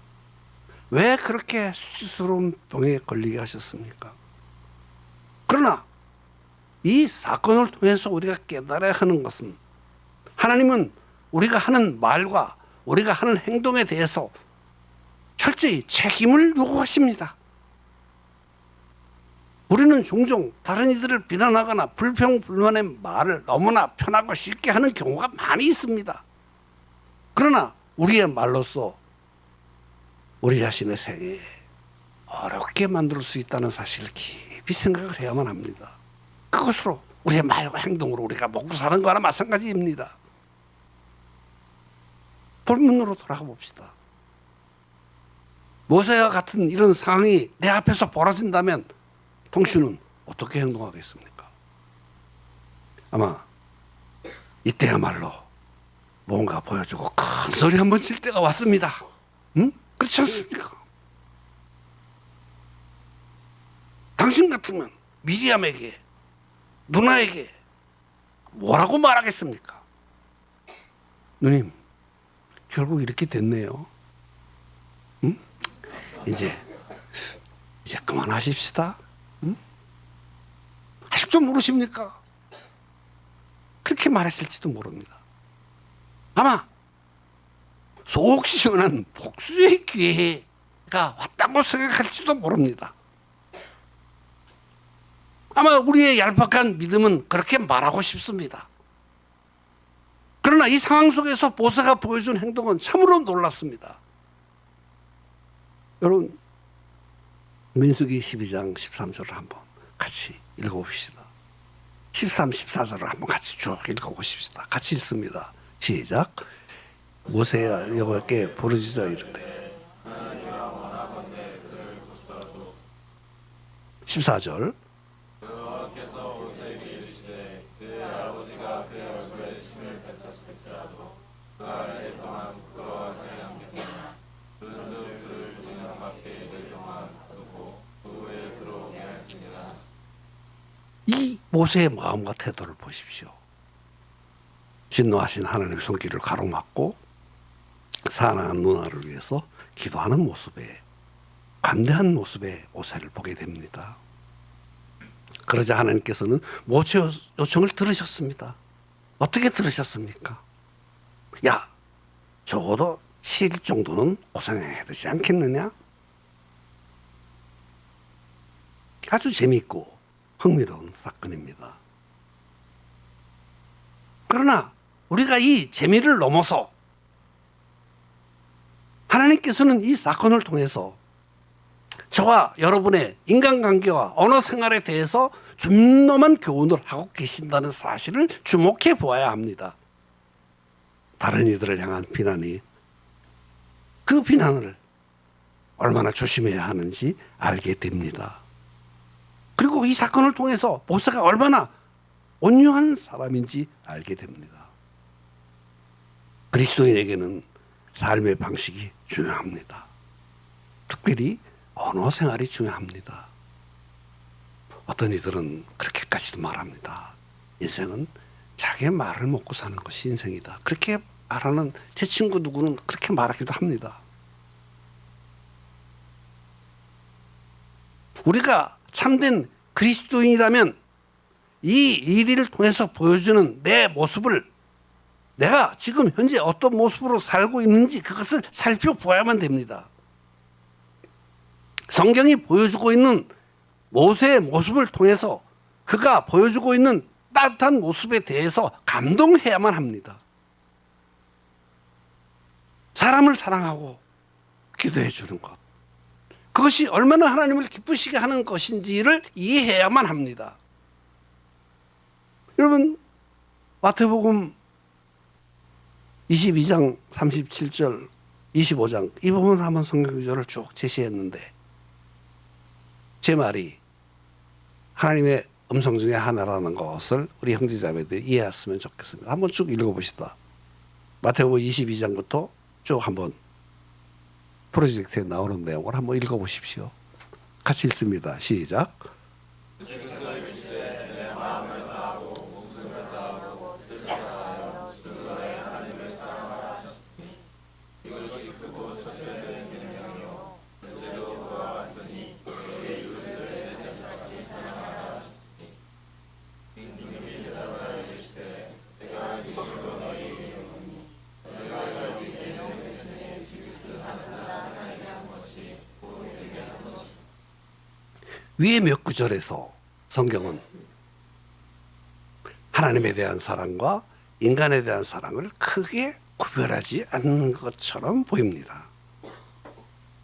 왜 그렇게 수치스러운 병에 걸리게 하셨습니까? 그러나 이 사건을 통해서 우리가 깨달아야 하는 것은 하나님은 우리가 하는 말과 우리가 하는 행동에 대해서 철저히 책임을 요구하십니다. 우리는 종종 다른 이들을 비난하거나 불평불만의 말을 너무나 편하고 쉽게 하는 경우가 많이 있습니다. 그러나 우리의 말로써 우리 자신의 생에 어렵게 만들 수 있다는 사실을 깊이 생각을 해야만 합니다. 그것으로 우리의 말과 행동으로 우리가 먹고 사는 거나 마찬가지입니다. 본문으로 돌아가 봅시다. 모세와 같은 이런 상황이 내 앞에서 벌어진다면 당신은 어떻게 행동하겠습니까? 아마 이때야말로 뭔가 보여주고 큰 소리 한번 칠 때가 왔습니다. 응? 그렇지 않습니까? 당신 같으면 미리암에게, 누나에게 뭐라고 말하겠습니까? 누님, 결국 이렇게 됐네요. 응? 이제 그만하십시다. 응? 아직도 모르십니까? 그렇게 말했을지도 모릅니다. 아마 속 시원한 복수의 기회가 왔다고 생각할지도 모릅니다. 아마 우리의 얄팍한 믿음은 그렇게 말하고 싶습니다. 그러나 이 상황 속에서 모세가 보여준 행동은 참으로 놀랍습니다. 여러분, 민수기 12장 13절을 한번 같이 읽어봅시다. 13, 14절을 한번 같이 쭉 읽어보십시다. 같이 읽습니다. 시작. 모세야 여호와께 부르짖어 이르되 14절 이 모세의 마음과 태도를 보십시오. 진노하신 하나님의 손길을 가로막고 사랑하는 누나를 위해서 기도하는 모습에, 관대한 모습의 모세를 보게 됩니다. 그러자 하나님께서는 모세 요청을 들으셨습니다. 어떻게 들으셨습니까? 야, 적어도 7일 정도는 고생해야 되지 않겠느냐? 아주 재미있고 흥미로운 사건입니다. 그러나 우리가 이 재미를 넘어서 하나님께서는 이 사건을 통해서 저와 여러분의 인간관계와 언어 생활에 대해서 준엄한 교훈을 하고 계신다는 사실을 주목해 보아야 합니다. 다른 이들을 향한 비난이 그 비난을 얼마나 조심해야 하는지 알게 됩니다. 그리고 이 사건을 통해서 모세가 얼마나 온유한 사람인지 알게 됩니다. 그리스도인에게는 삶의 방식이 중요합니다. 특별히 언어 생활이 중요합니다. 어떤 이들은 그렇게까지도 말합니다. 인생은 자기의 말을 먹고 사는 것이 인생이다. 그렇게 말하는 제 친구 누구는 그렇게 말하기도 합니다. 우리가 참된 그리스도인이라면 이 일을 통해서 보여주는 내 모습을 내가 지금 현재 어떤 모습으로 살고 있는지 그것을 살펴보아야만 됩니다. 성경이 보여주고 있는 모세의 모습을 통해서 그가 보여주고 있는 따뜻한 모습에 대해서 감동해야만 합니다. 사람을 사랑하고 기도해 주는 것. 그것이 얼마나 하나님을 기쁘시게 하는 것인지를 이해해야만 합니다. 여러분, 마태복음 22장 37절, 25장 이 부분 한번 성경 구절을 쭉 제시했는데 제 말이 하나님의 음성 중에 하나라는 것을 우리 형제자매들이 이해했으면 좋겠습니다. 한번 쭉 읽어보시다. 마태복음 22장부터 쭉 한번 프로젝트에 나오는 내용을 한번 읽어보십시오. 같이 읽습니다. 시작. 위에 몇 구절에서 성경은 하나님에 대한 사랑과 인간에 대한 사랑을 크게 구별하지 않는 것처럼 보입니다.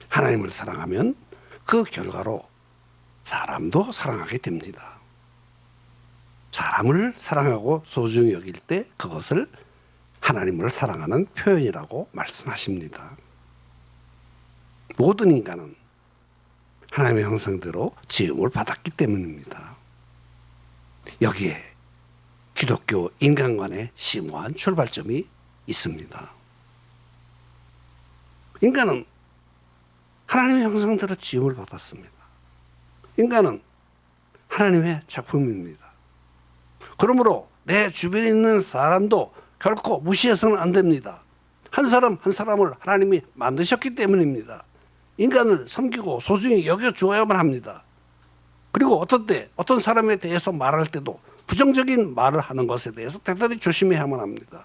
하나님을 사랑하면 그 결과로 사람도 사랑하게 됩니다. 사람을 사랑하고 소중히 여길 때 그것을 하나님을 사랑하는 표현이라고 말씀하십니다. 모든 인간은 하나님의 형상대로 지음을 받았기 때문입니다. 여기에 기독교 인간관의 심오한 출발점이 있습니다. 인간은 하나님의 형상대로 지음을 받았습니다. 인간은 하나님의 작품입니다. 그러므로 내 주변에 있는 사람도 결코 무시해서는 안 됩니다. 한 사람 한 사람을 하나님이 만드셨기 때문입니다. 인간을 섬기고 소중히 여겨주어야만 합니다. 그리고 어떤 때 어떤 사람에 대해서 말할 때도 부정적인 말을 하는 것에 대해서 대단히 조심해야만 합니다.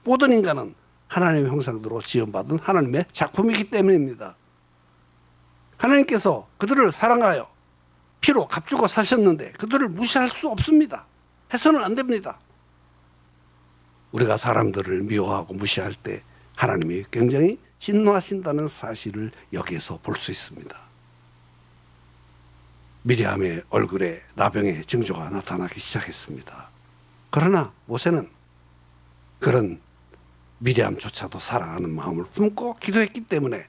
모든 인간은 하나님의 형상대로 지음받은 하나님의 작품이기 때문입니다. 하나님께서 그들을 사랑하여 피로 값주고 사셨는데 그들을 무시할 수 없습니다. 해서는 안 됩니다. 우리가 사람들을 미워하고 무시할 때 하나님이 굉장히 진노하신다는 사실을 여기에서 볼 수 있습니다. 미리암의 얼굴에 나병의 징조가 나타나기 시작했습니다. 그러나 모세는 그런 미리암조차도 사랑하는 마음을 품고 기도했기 때문에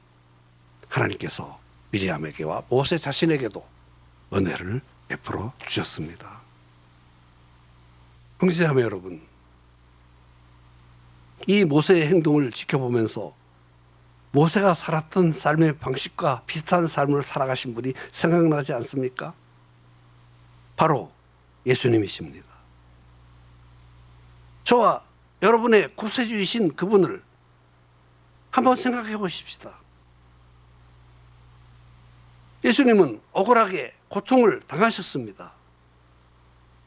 하나님께서 미리암에게와 모세 자신에게도 은혜를 베풀어 주셨습니다. 형제자매 여러분, 이 모세의 행동을 지켜보면서 모세가 살았던 삶의 방식과 비슷한 삶을 살아가신 분이 생각나지 않습니까? 바로 예수님이십니다. 저와 여러분의 구세주이신 그분을 한번 생각해 보십시다. 예수님은 억울하게 고통을 당하셨습니다.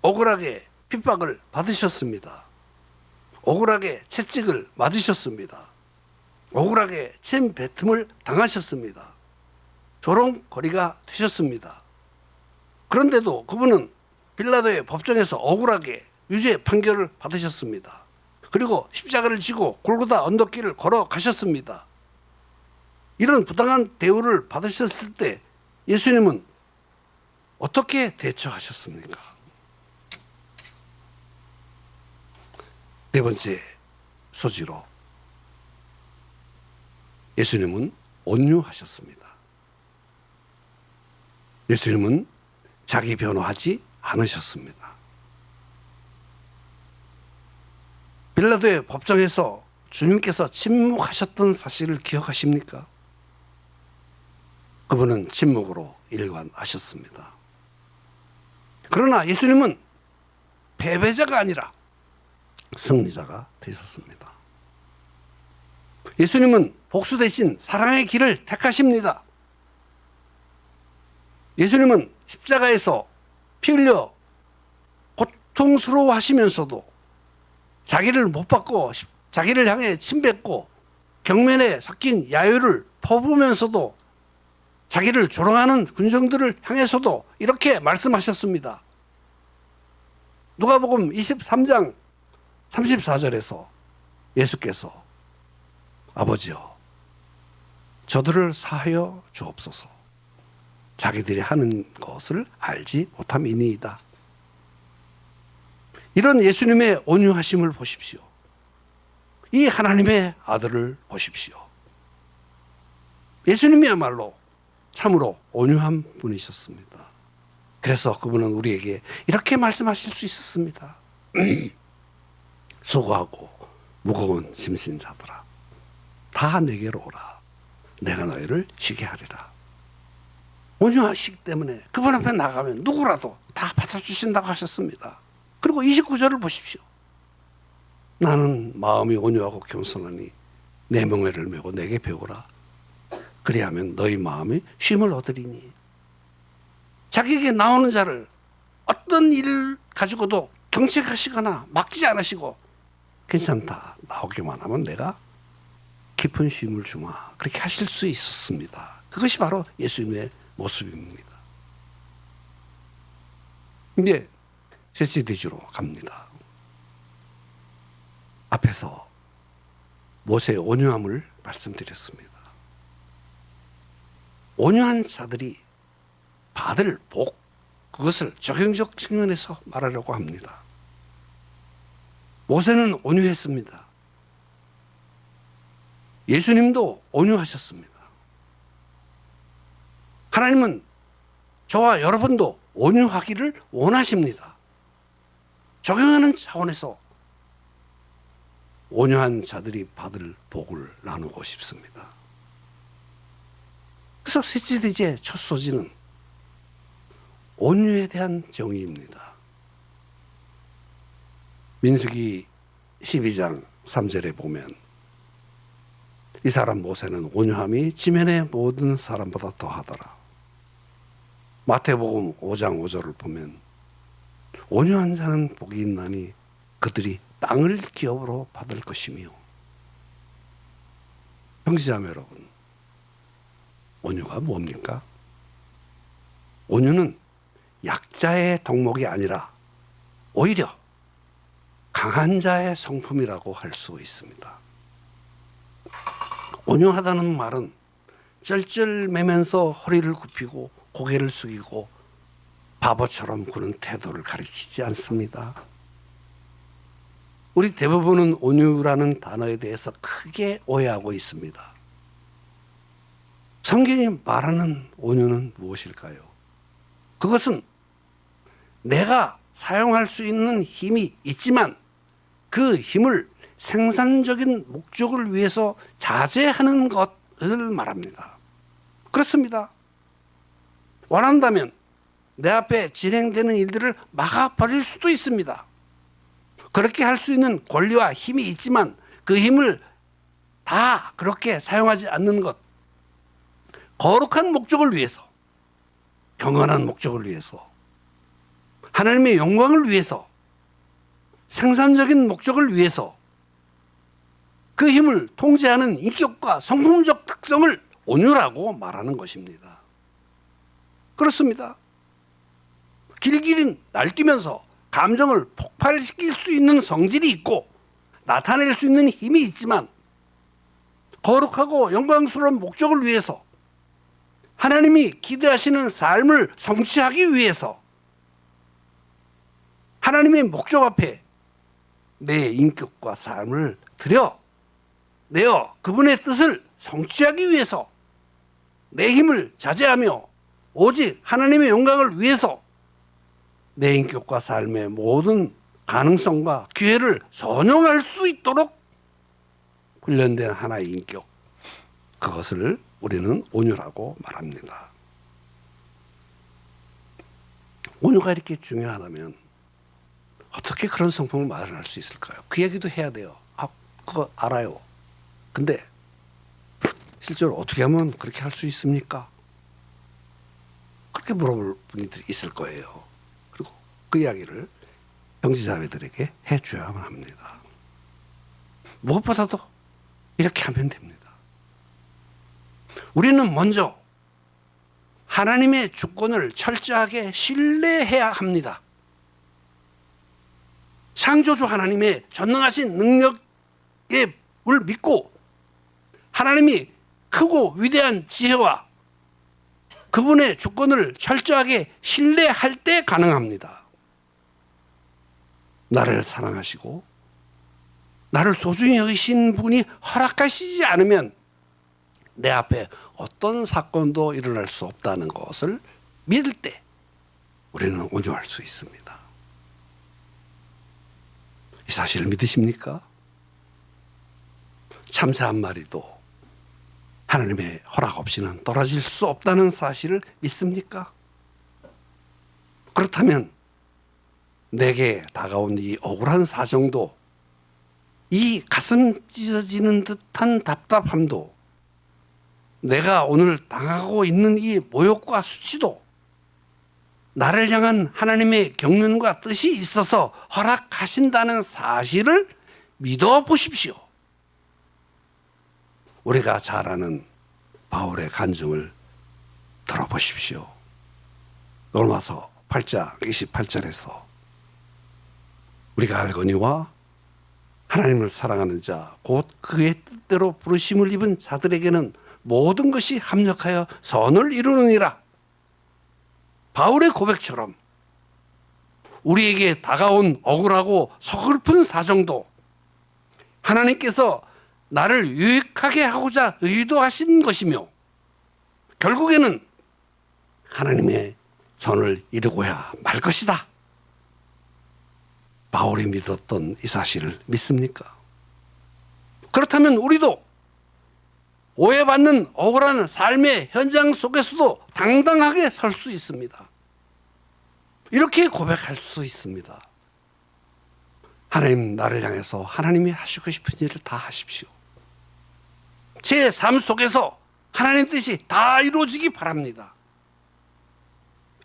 억울하게 핍박을 받으셨습니다. 억울하게 채찍을 맞으셨습니다. 억울하게 침 뱉음을 당하셨습니다. 조롱거리가 되셨습니다. 그런데도 그분은 빌라도의 법정에서 억울하게 유죄 판결을 받으셨습니다. 그리고 십자가를 지고 골고다 언덕길을 걸어가셨습니다. 이런 부당한 대우를 받으셨을 때 예수님은 어떻게 대처하셨습니까? 네 번째 소지로 예수님은 온유하셨습니다. 예수님은 자기 변호하지 않으셨습니다. 빌라도의 법정에서 주님께서 침묵하셨던 사실을 기억하십니까? 그분은 침묵으로 일관하셨습니다. 그러나 예수님은 패배자가 아니라 승리자가 되셨습니다. 예수님은 복수 대신 사랑의 길을 택하십니다. 예수님은 십자가에서 피 흘려 고통스러워하시면서도 자기를 못 받고 자기를 향해 침뱉고 경면에 섞인 야유를 퍼부으면서도 자기를 조롱하는 군중들을 향해서도 이렇게 말씀하셨습니다. 누가복음 23장 34절에서 예수께서 아버지여 저들을 사하여 주옵소서 자기들이 하는 것을 알지 못함이니이다. 이런 예수님의 온유하심을 보십시오. 이 하나님의 아들을 보십시오. 예수님이야말로 참으로 온유한 분이셨습니다. 그래서 그분은 우리에게 이렇게 말씀하실 수 있었습니다. 수고하고 무거운 짐진 자들아 다 내게로 오라. 내가 너희를 쉬게 하리라. 온유하시기 때문에 그분 앞에 나가면 누구라도 다 받아주신다고 하셨습니다. 그리고 29절을 보십시오. 나는 마음이 온유하고 겸손하니 내 멍에를 메고 내게 배우라. 그리하면 너희 마음이 쉼을 얻으리니. 자기에게 나오는 자를 어떤 일을 가지고도 경책하시거나 막지 않으시고 괜찮다 나오기만 하면 내가 깊은 쉼을 주마 그렇게 하실 수 있었습니다. 그것이 바로 예수님의 모습입니다. 이제 셋째대지로 갑니다. 앞에서 모세의 온유함을 말씀드렸습니다. 온유한 자들이 받을 복, 그것을 적용적 측면에서 말하려고 합니다. 모세는 온유했습니다. 예수님도 온유하셨습니다. 하나님은 저와 여러분도 온유하기를 원하십니다. 적용하는 차원에서 온유한 자들이 받을 복을 나누고 싶습니다. 그래서 셋째 대지의 첫 소지는 온유에 대한 정의입니다. 민수기 12장 3절에 보면 이 사람 모세는 온유함이 지면의 모든 사람보다 더하더라. 마태복음 5장 5절을 보면 온유한 자는 복이 있나니 그들이 땅을 기업으로 받을 것이며. 형제자매 여러분, 온유가 뭡니까? 온유는 약자의 덕목이 아니라 오히려 강한 자의 성품이라고 할 수 있습니다. 온유하다는 말은 쩔쩔매면서 허리를 굽히고 고개를 숙이고 바보처럼 구는 태도를 가리키지 않습니다. 우리 대부분은 온유라는 단어에 대해서 크게 오해하고 있습니다. 성경이 말하는 온유는 무엇일까요? 그것은 내가 사용할 수 있는 힘이 있지만 그 힘을 생산적인 목적을 위해서 자제하는 것을 말합니다. 그렇습니다. 원한다면 내 앞에 진행되는 일들을 막아버릴 수도 있습니다. 그렇게 할 수 있는 권리와 힘이 있지만 그 힘을 다 그렇게 사용하지 않는 것, 거룩한 목적을 위해서, 경건한 목적을 위해서, 하나님의 영광을 위해서, 생산적인 목적을 위해서 그 힘을 통제하는 인격과 성품적 특성을 온유라고 말하는 것입니다. 그렇습니다. 길길이 날뛰면서 감정을 폭발시킬 수 있는 성질이 있고 나타낼 수 있는 힘이 있지만 거룩하고 영광스러운 목적을 위해서 하나님이 기대하시는 삶을 성취하기 위해서 하나님의 목적 앞에 내 인격과 삶을 내어 그분의 뜻을 성취하기 위해서 내 힘을 자제하며 오직 하나님의 영광을 위해서 내 인격과 삶의 모든 가능성과 기회를 선용할 수 있도록 훈련된 하나의 인격, 그것을 우리는 온유라고 말합니다. 온유가 이렇게 중요하다면 어떻게 그런 성품을 마련할 수 있을까요? 그 얘기도 해야 돼요. 그거 알아요. 근데 실제로 어떻게 하면 그렇게 할 수 있습니까? 그렇게 물어볼 분들이 있을 거예요. 그리고 그 이야기를 형제자매들에게 해줘야만 합니다. 무엇보다도 이렇게 하면 됩니다. 우리는 먼저 하나님의 주권을 철저하게 신뢰해야 합니다. 창조주 하나님의 전능하신 능력을 믿고 하나님이 크고 위대한 지혜와 그분의 주권을 철저하게 신뢰할 때 가능합니다. 나를 사랑하시고 나를 소중히 여기신 분이 허락하시지 않으면 내 앞에 어떤 사건도 일어날 수 없다는 것을 믿을 때 우리는 온유할 수 있습니다. 이 사실을 믿으십니까? 참새 한 마리도 하나님의 허락 없이는 떨어질 수 없다는 사실을 믿습니까? 그렇다면 내게 다가온 이 억울한 사정도, 이 가슴 찢어지는 듯한 답답함도, 내가 오늘 당하고 있는 이 모욕과 수치도 나를 향한 하나님의 경륜과 뜻이 있어서 허락하신다는 사실을 믿어 보십시오. 우리가 잘 아는 바울의 간증을 들어보십시오. 로마서 8장 28절에서 우리가 알거니와 하나님을 사랑하는 자 곧 그의 뜻대로 부르심을 입은 자들에게는 모든 것이 합력하여 선을 이루느니라. 바울의 고백처럼 우리에게 다가온 억울하고 서글픈 사정도 하나님께서 나를 유익하게 하고자 의도하신 것이며 결국에는 하나님의 선을 이루고야 말 것이다. 바울이 믿었던 이 사실을 믿습니까? 그렇다면 우리도 오해받는 억울한 삶의 현장 속에서도 당당하게 설 수 있습니다. 이렇게 고백할 수 있습니다. 하나님, 나를 향해서 하나님이 하시고 싶은 일을 다 하십시오. 제 삶 속에서 하나님 뜻이 다 이루어지기 바랍니다.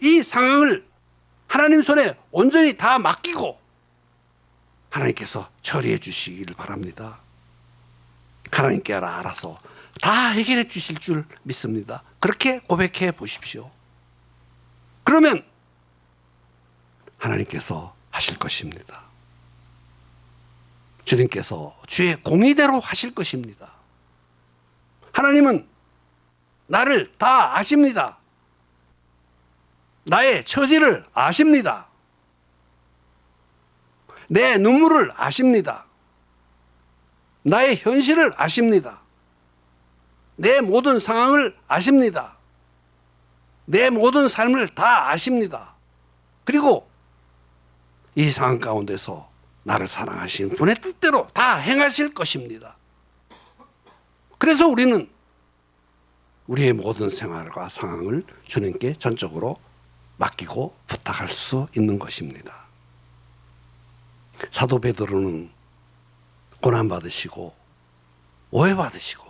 이 상황을 하나님 손에 온전히 다 맡기고 하나님께서 처리해 주시기를 바랍니다. 하나님께 알아서 다 해결해 주실 줄 믿습니다. 그렇게 고백해 보십시오. 그러면 하나님께서 하실 것입니다. 주님께서 주의 공의대로 하실 것입니다. 하나님은 나를 다 아십니다. 나의 처지를 아십니다. 내 눈물을 아십니다. 나의 현실을 아십니다. 내 모든 상황을 아십니다. 내 모든 삶을 다 아십니다. 그리고 이 상황 가운데서 나를 사랑하신 분의 뜻대로 다 행하실 것입니다. 그래서 우리는 우리의 모든 생활과 상황을 주님께 전적으로 맡기고 부탁할 수 있는 것입니다. 사도 베드로는 고난받으시고 오해받으시고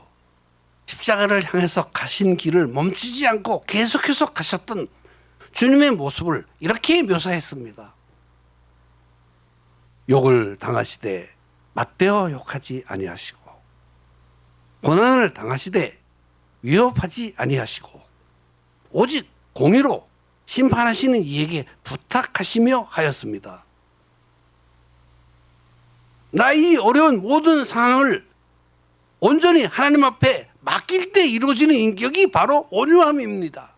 십자가를 향해서 가신 길을 멈추지 않고 계속해서 가셨던 주님의 모습을 이렇게 묘사했습니다. 욕을 당하시되 맞대어 욕하지 아니하시고 고난을 당하시되 위협하지 아니하시고 오직 공의로 심판하시는 이에게 부탁하시며 하였습니다. 나 이 어려운 모든 상황을 온전히 하나님 앞에 맡길 때 이루어지는 인격이 바로 온유함입니다.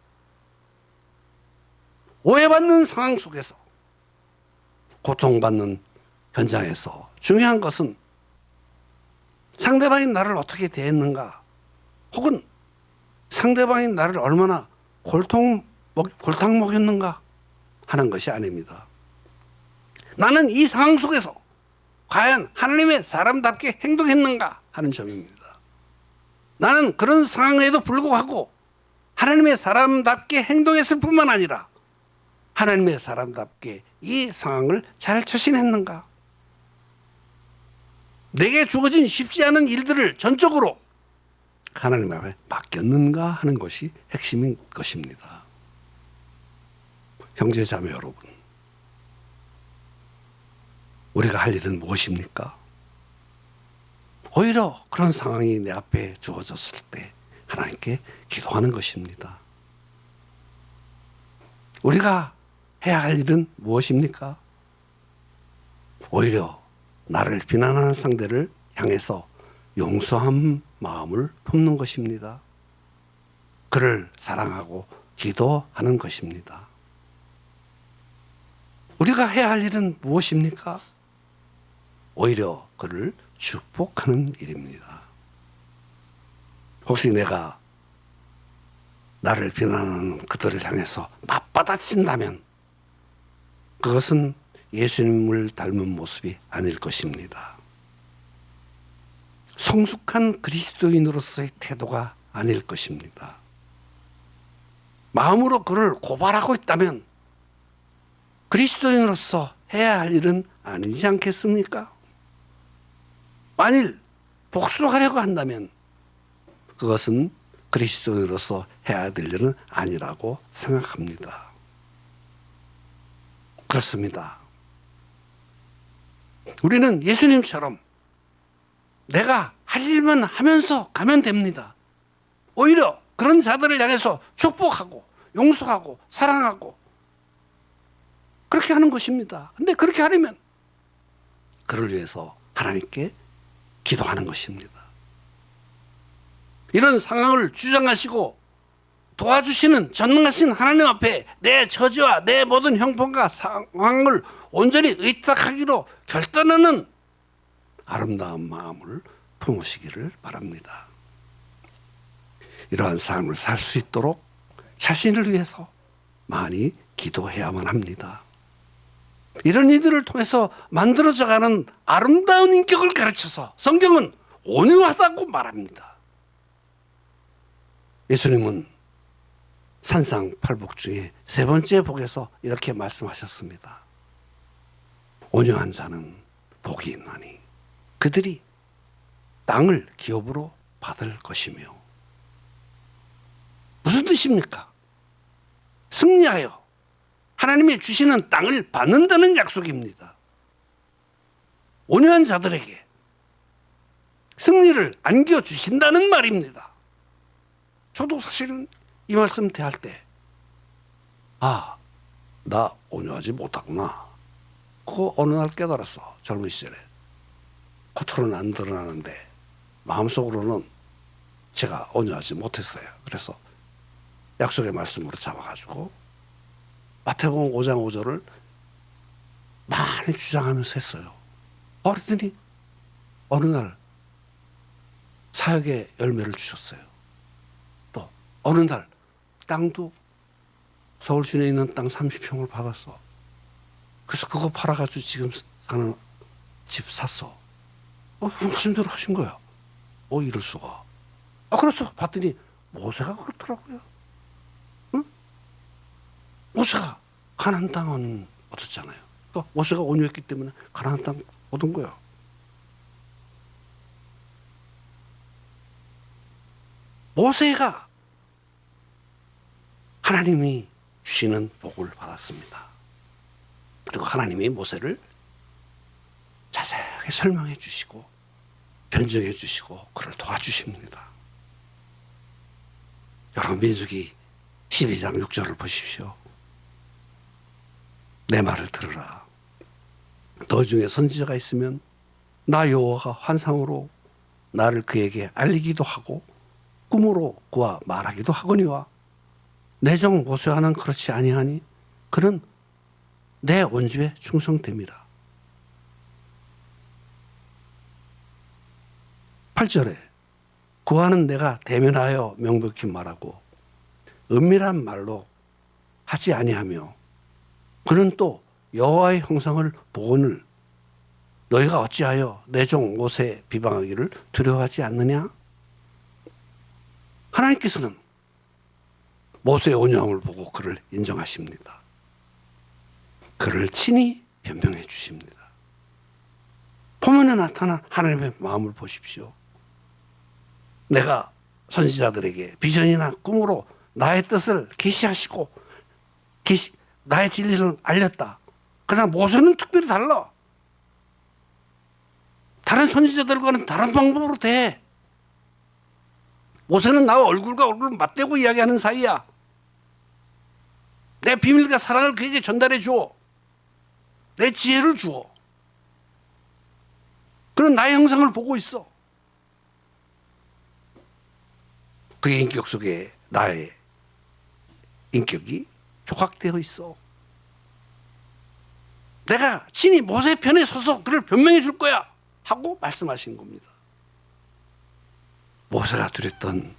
오해받는 상황 속에서, 고통받는 현장에서 중요한 것은 상대방이 나를 어떻게 대했는가, 혹은 상대방이 나를 얼마나 골탕 먹였는가 하는 것이 아닙니다. 나는 이 상황 속에서 과연 하나님의 사람답게 행동했는가 하는 점입니다. 나는 그런 상황에도 불구하고 하나님의 사람답게 행동했을 뿐만 아니라 하나님의 사람답게 이 상황을 잘 처신했는가? 내게 주어진 쉽지 않은 일들을 전적으로 하나님 앞에 맡겼는가 하는 것이 핵심인 것입니다. 형제 자매 여러분, 우리가 할 일은 무엇입니까? 오히려 그런 상황이 내 앞에 주어졌을 때 하나님께 기도하는 것입니다. 우리가 해야 할 일은 무엇입니까? 오히려 나를 비난하는 상대를 향해서 용서한 마음을 품는 것입니다. 그를 사랑하고 기도하는 것입니다. 우리가 해야 할 일은 무엇입니까? 오히려 그를 축복하는 일입니다. 혹시 내가 나를 비난하는 그들을 향해서 맞받아친다면 그것은 예수님을 닮은 모습이 아닐 것입니다. 성숙한 그리스도인으로서의 태도가 아닐 것입니다. 마음으로 그를 고발하고 있다면 그리스도인으로서 해야 할 일은 아니지 않겠습니까? 만일 복수하려고 한다면 그것은 그리스도인으로서 해야 될 일은 아니라고 생각합니다. 그렇습니다. 우리는 예수님처럼 내가 할 일만 하면서 가면 됩니다. 오히려 그런 자들을 향해서 축복하고 용서하고 사랑하고 그렇게 하는 것입니다. 근데 그렇게 하려면 그를 위해서 하나님께 기도하는 것입니다. 이런 상황을 주장하시고 도와주시는 전능하신 하나님 앞에 내 처지와 내 모든 형편과 상황을 온전히 의탁하기로 결단하는 아름다운 마음을 품으시기를 바랍니다. 이러한 삶을 살 수 있도록 자신을 위해서 많이 기도해야만 합니다. 이런 이들을 통해서 만들어져가는 아름다운 인격을 가르쳐서 성경은 온유하다고 말합니다. 예수님은 산상팔복 중에 세 번째 복에서 이렇게 말씀하셨습니다. 온유한 자는 복이 있나니 그들이 땅을 기업으로 받을 것이며. 무슨 뜻입니까? 승리하여 하나님이 주시는 땅을 받는다는 약속입니다. 온유한 자들에게 승리를 안겨주신다는 말입니다. 저도 사실은 이 말씀 대할 때 나 온유하지 못하구나. 그거 어느 날 깨달았어. 젊은 시절에. 겉으로는 안 드러나는데 마음속으로는 제가 온유하지 못했어요. 그래서 약속의 말씀으로 잡아가지고 마태복음 5장 5절을 많이 주장하면서 했어요. 그랬더니 어느 날 사역의 열매를 주셨어요. 또 어느 날 땅도 서울 시내에 있는 땅 30평을 받았어. 그래서 그거 팔아가지고 지금 사는 집 샀어. 말씀대로 하신 거야. 이럴 수가. 그래서 봤더니 모세가 그렇더라고요. 응? 모세가 가나안 땅은 얻었잖아요. 그러니까 모세가 온유했기 때문에 가나안 땅 얻은 거야. 모세가 하나님이 주시는 복을 받았습니다. 그리고 하나님이 모세를 자세하게 설명해 주시고 변정해 주시고 그를 도와주십니다. 여러분 민수기 12장 6절을 보십시오. 내 말을 들으라. 너 중에 선지자가 있으면 나 여호와가 환상으로 나를 그에게 알리기도 하고 꿈으로 그와 말하기도 하거니와 내 종 모세와는 그렇지 아니하니 그는 내 온집에 충성됨이라. 8절에 그와는 내가 대면하여 명백히 말하고 은밀한 말로 하지 아니하며 그는 또 여호와의 형상을 보거늘 너희가 어찌하여 내 종 모세 비방하기를 두려워하지 않느냐? 하나님께서는 모세의 온유함을 보고 그를 인정하십니다. 그를 친히 변명해 주십니다. 포문에 나타난 하나님의 마음을 보십시오. 내가 선지자들에게 비전이나 꿈으로 나의 뜻을 계시하시고 나의 진리를 알렸다. 그러나 모세는 특별히 달라. 다른 선지자들과는 다른 방법으로 대. 모세는 나와 얼굴과 얼굴을 맞대고 이야기하는 사이야. 내 비밀과 사랑을 그에게 전달해 주어. 내 지혜를 주어. 그는 나의 형상을 보고 있어. 그의 인격 속에 나의 인격이 조각되어 있어. 내가 친히 모세 편에 서서 그를 변명해 줄 거야 하고 말씀하신 겁니다. 모세가 누렸던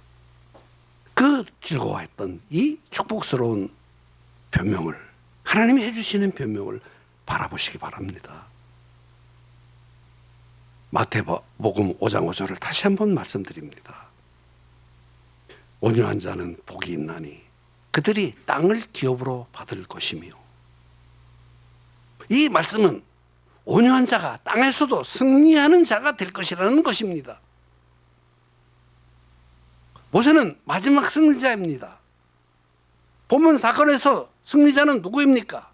그 즐거워했던 이 축복스러운 변명을, 하나님이 해주시는 변명을 바라보시기 바랍니다. 마태복음 5장 5절을 다시 한번 말씀드립니다. 온유한 자는 복이 있나니 그들이 땅을 기업으로 받을 것이며. 이 말씀은 온유한 자가 땅에서도 승리하는 자가 될 것이라는 것입니다. 모세는 마지막 승리자입니다. 본문 사건에서 승리자는 누구입니까?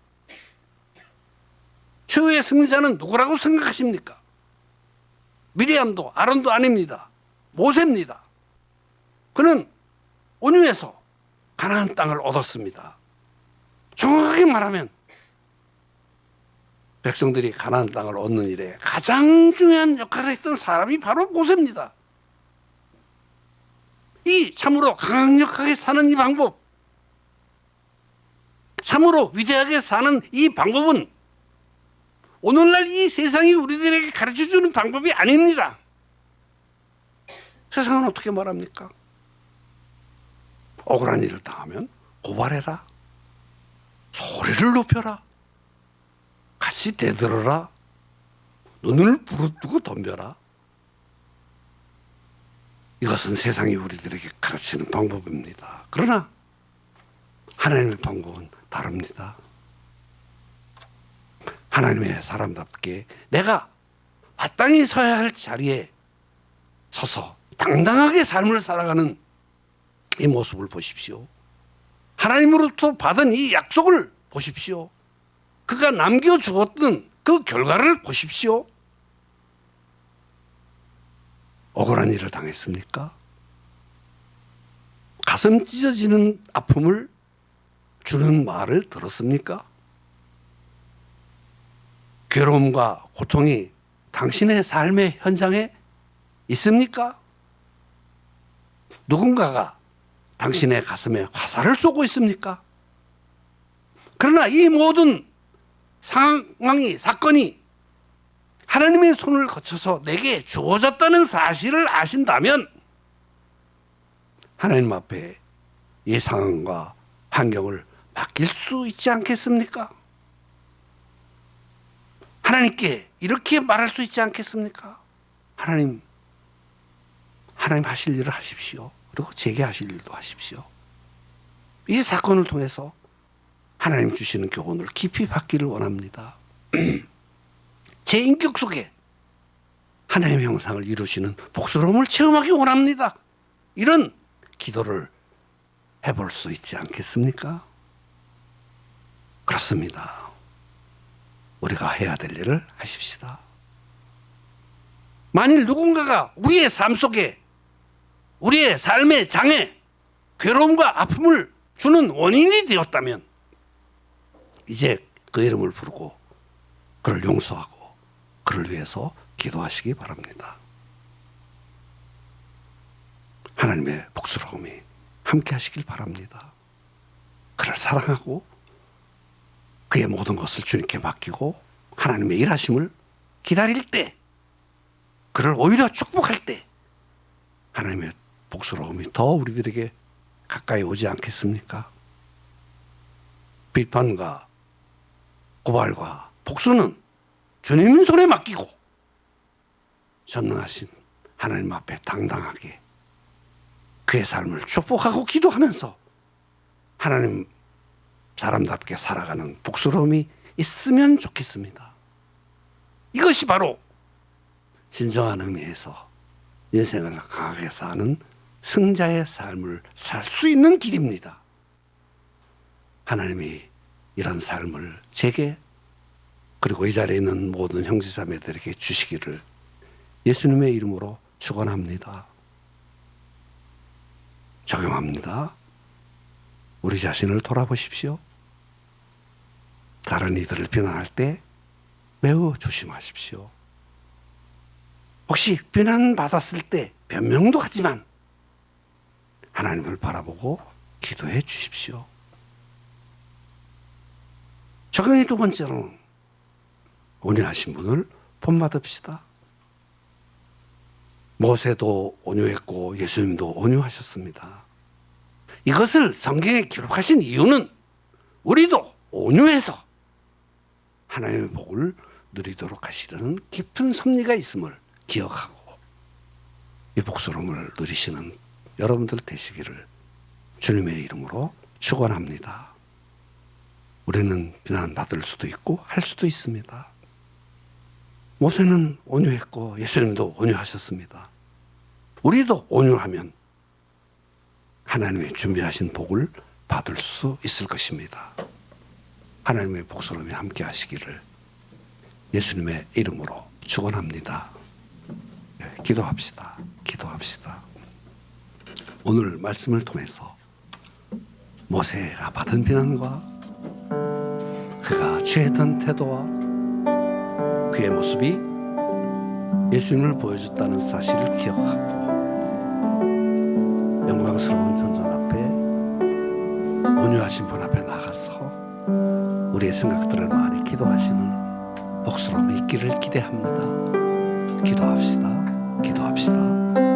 최후의 승리자는 누구라고 생각하십니까? 미리암도 아론도 아닙니다. 모세입니다. 그는 온유해서 가나안 땅을 얻었습니다. 정확하게 말하면 백성들이 가나안 땅을 얻는 일에 가장 중요한 역할을 했던 사람이 바로 모세입니다. 이 참으로 강력하게 사는 이 방법, 참으로 위대하게 사는 이 방법은 오늘날 이 세상이 우리들에게 가르쳐주는 방법이 아닙니다. 세상은 어떻게 말합니까? 억울한 일을 당하면 고발해라, 소리를 높여라, 같이 대들어라, 눈을 부릅뜨고 덤벼라. 이것은 세상이 우리들에게 가르치는 방법입니다. 그러나 하나님의 방법은 다릅니다. 하나님의 사람답게 내가 마땅히 서야 할 자리에 서서 당당하게 삶을 살아가는 이 모습을 보십시오. 하나님으로부터 받은 이 약속을 보십시오. 그가 남겨주었던 그 결과를 보십시오. 억울한 일을 당했습니까? 가슴 찢어지는 아픔을 주는 말을 들었습니까? 괴로움과 고통이 당신의 삶의 현장에 있습니까? 누군가가 당신의 가슴에 화살을 쏘고 있습니까? 그러나 이 모든 상황이, 사건이 하나님의 손을 거쳐서 내게 주어졌다는 사실을 아신다면 하나님 앞에 이 상황과 환경을 맡길 수 있지 않겠습니까? 하나님께 이렇게 말할 수 있지 않겠습니까? 하나님 하실 일을 하십시오. 그리고 제게 하실 일도 하십시오. 이 사건을 통해서 하나님 주시는 교훈을 깊이 받기를 원합니다. 제 인격 속에 하나님의 형상을 이루시는 복스러움을 체험하기 원합니다. 이런 기도를 해볼 수 있지 않겠습니까? 그렇습니다. 우리가 해야 될 일을 하십시다. 만일 누군가가 우리의 삶 속에, 우리의 삶의 장애, 괴로움과 아픔을 주는 원인이 되었다면 이제 그 이름을 부르고 그를 용서하고 그를 위해서 기도하시기 바랍니다. 하나님의 복스러움이 함께 하시길 바랍니다. 그를 사랑하고 그의 모든 것을 주님께 맡기고 하나님의 일하심을 기다릴 때, 그를 오히려 축복할 때 하나님의 복스러움이 더 우리들에게 가까이 오지 않겠습니까? 비판과 고발과 복수는 주님 손에 맡기고 전능하신 하나님 앞에 당당하게 그의 삶을 축복하고 기도하면서 하나님 사람답게 살아가는 복스러움이 있으면 좋겠습니다. 이것이 바로 진정한 의미에서 인생을 강하게 사는 승자의 삶을 살 수 있는 길입니다. 하나님이 이런 삶을 제게 그리고 이 자리에 있는 모든 형제자매들에게 주시기를 예수님의 이름으로 축원합니다. 적용합니다. 우리 자신을 돌아보십시오. 다른 이들을 비난할 때 매우 조심하십시오. 혹시 비난받았을 때 변명도 하지만 하나님을 바라보고 기도해 주십시오. 적용의 두 번째로는 온유하신 분을 본받읍시다. 모세도 온유했고 예수님도 온유하셨습니다. 이것을 성경에 기록하신 이유는 우리도 온유해서 하나님의 복을 누리도록 하시려는 깊은 섭리가 있음을 기억하고 이 복스러움을 누리시는 여러분들 되시기를 주님의 이름으로 축원합니다. 우리는 비난받을 수도 있고 할 수도 있습니다. 모세는 온유했고 예수님도 온유하셨습니다. 우리도 온유하면 하나님의 준비하신 복을 받을 수 있을 것입니다. 하나님의 복스러움이 함께 하시기를 예수님의 이름으로 축원합니다. 기도합시다. 기도합시다. 오늘 말씀을 통해서 모세가 받은 비난과 그가 취했던 태도와 그의 모습이 예수님을 보여줬다는 사실을 기억하고 영광스러운 존전 앞에 온유하신 분 앞에 나가서 우리의 생각들을 많이 기도하시는 복스러움이 있기를 기대합니다. 기도합시다. 기도합시다.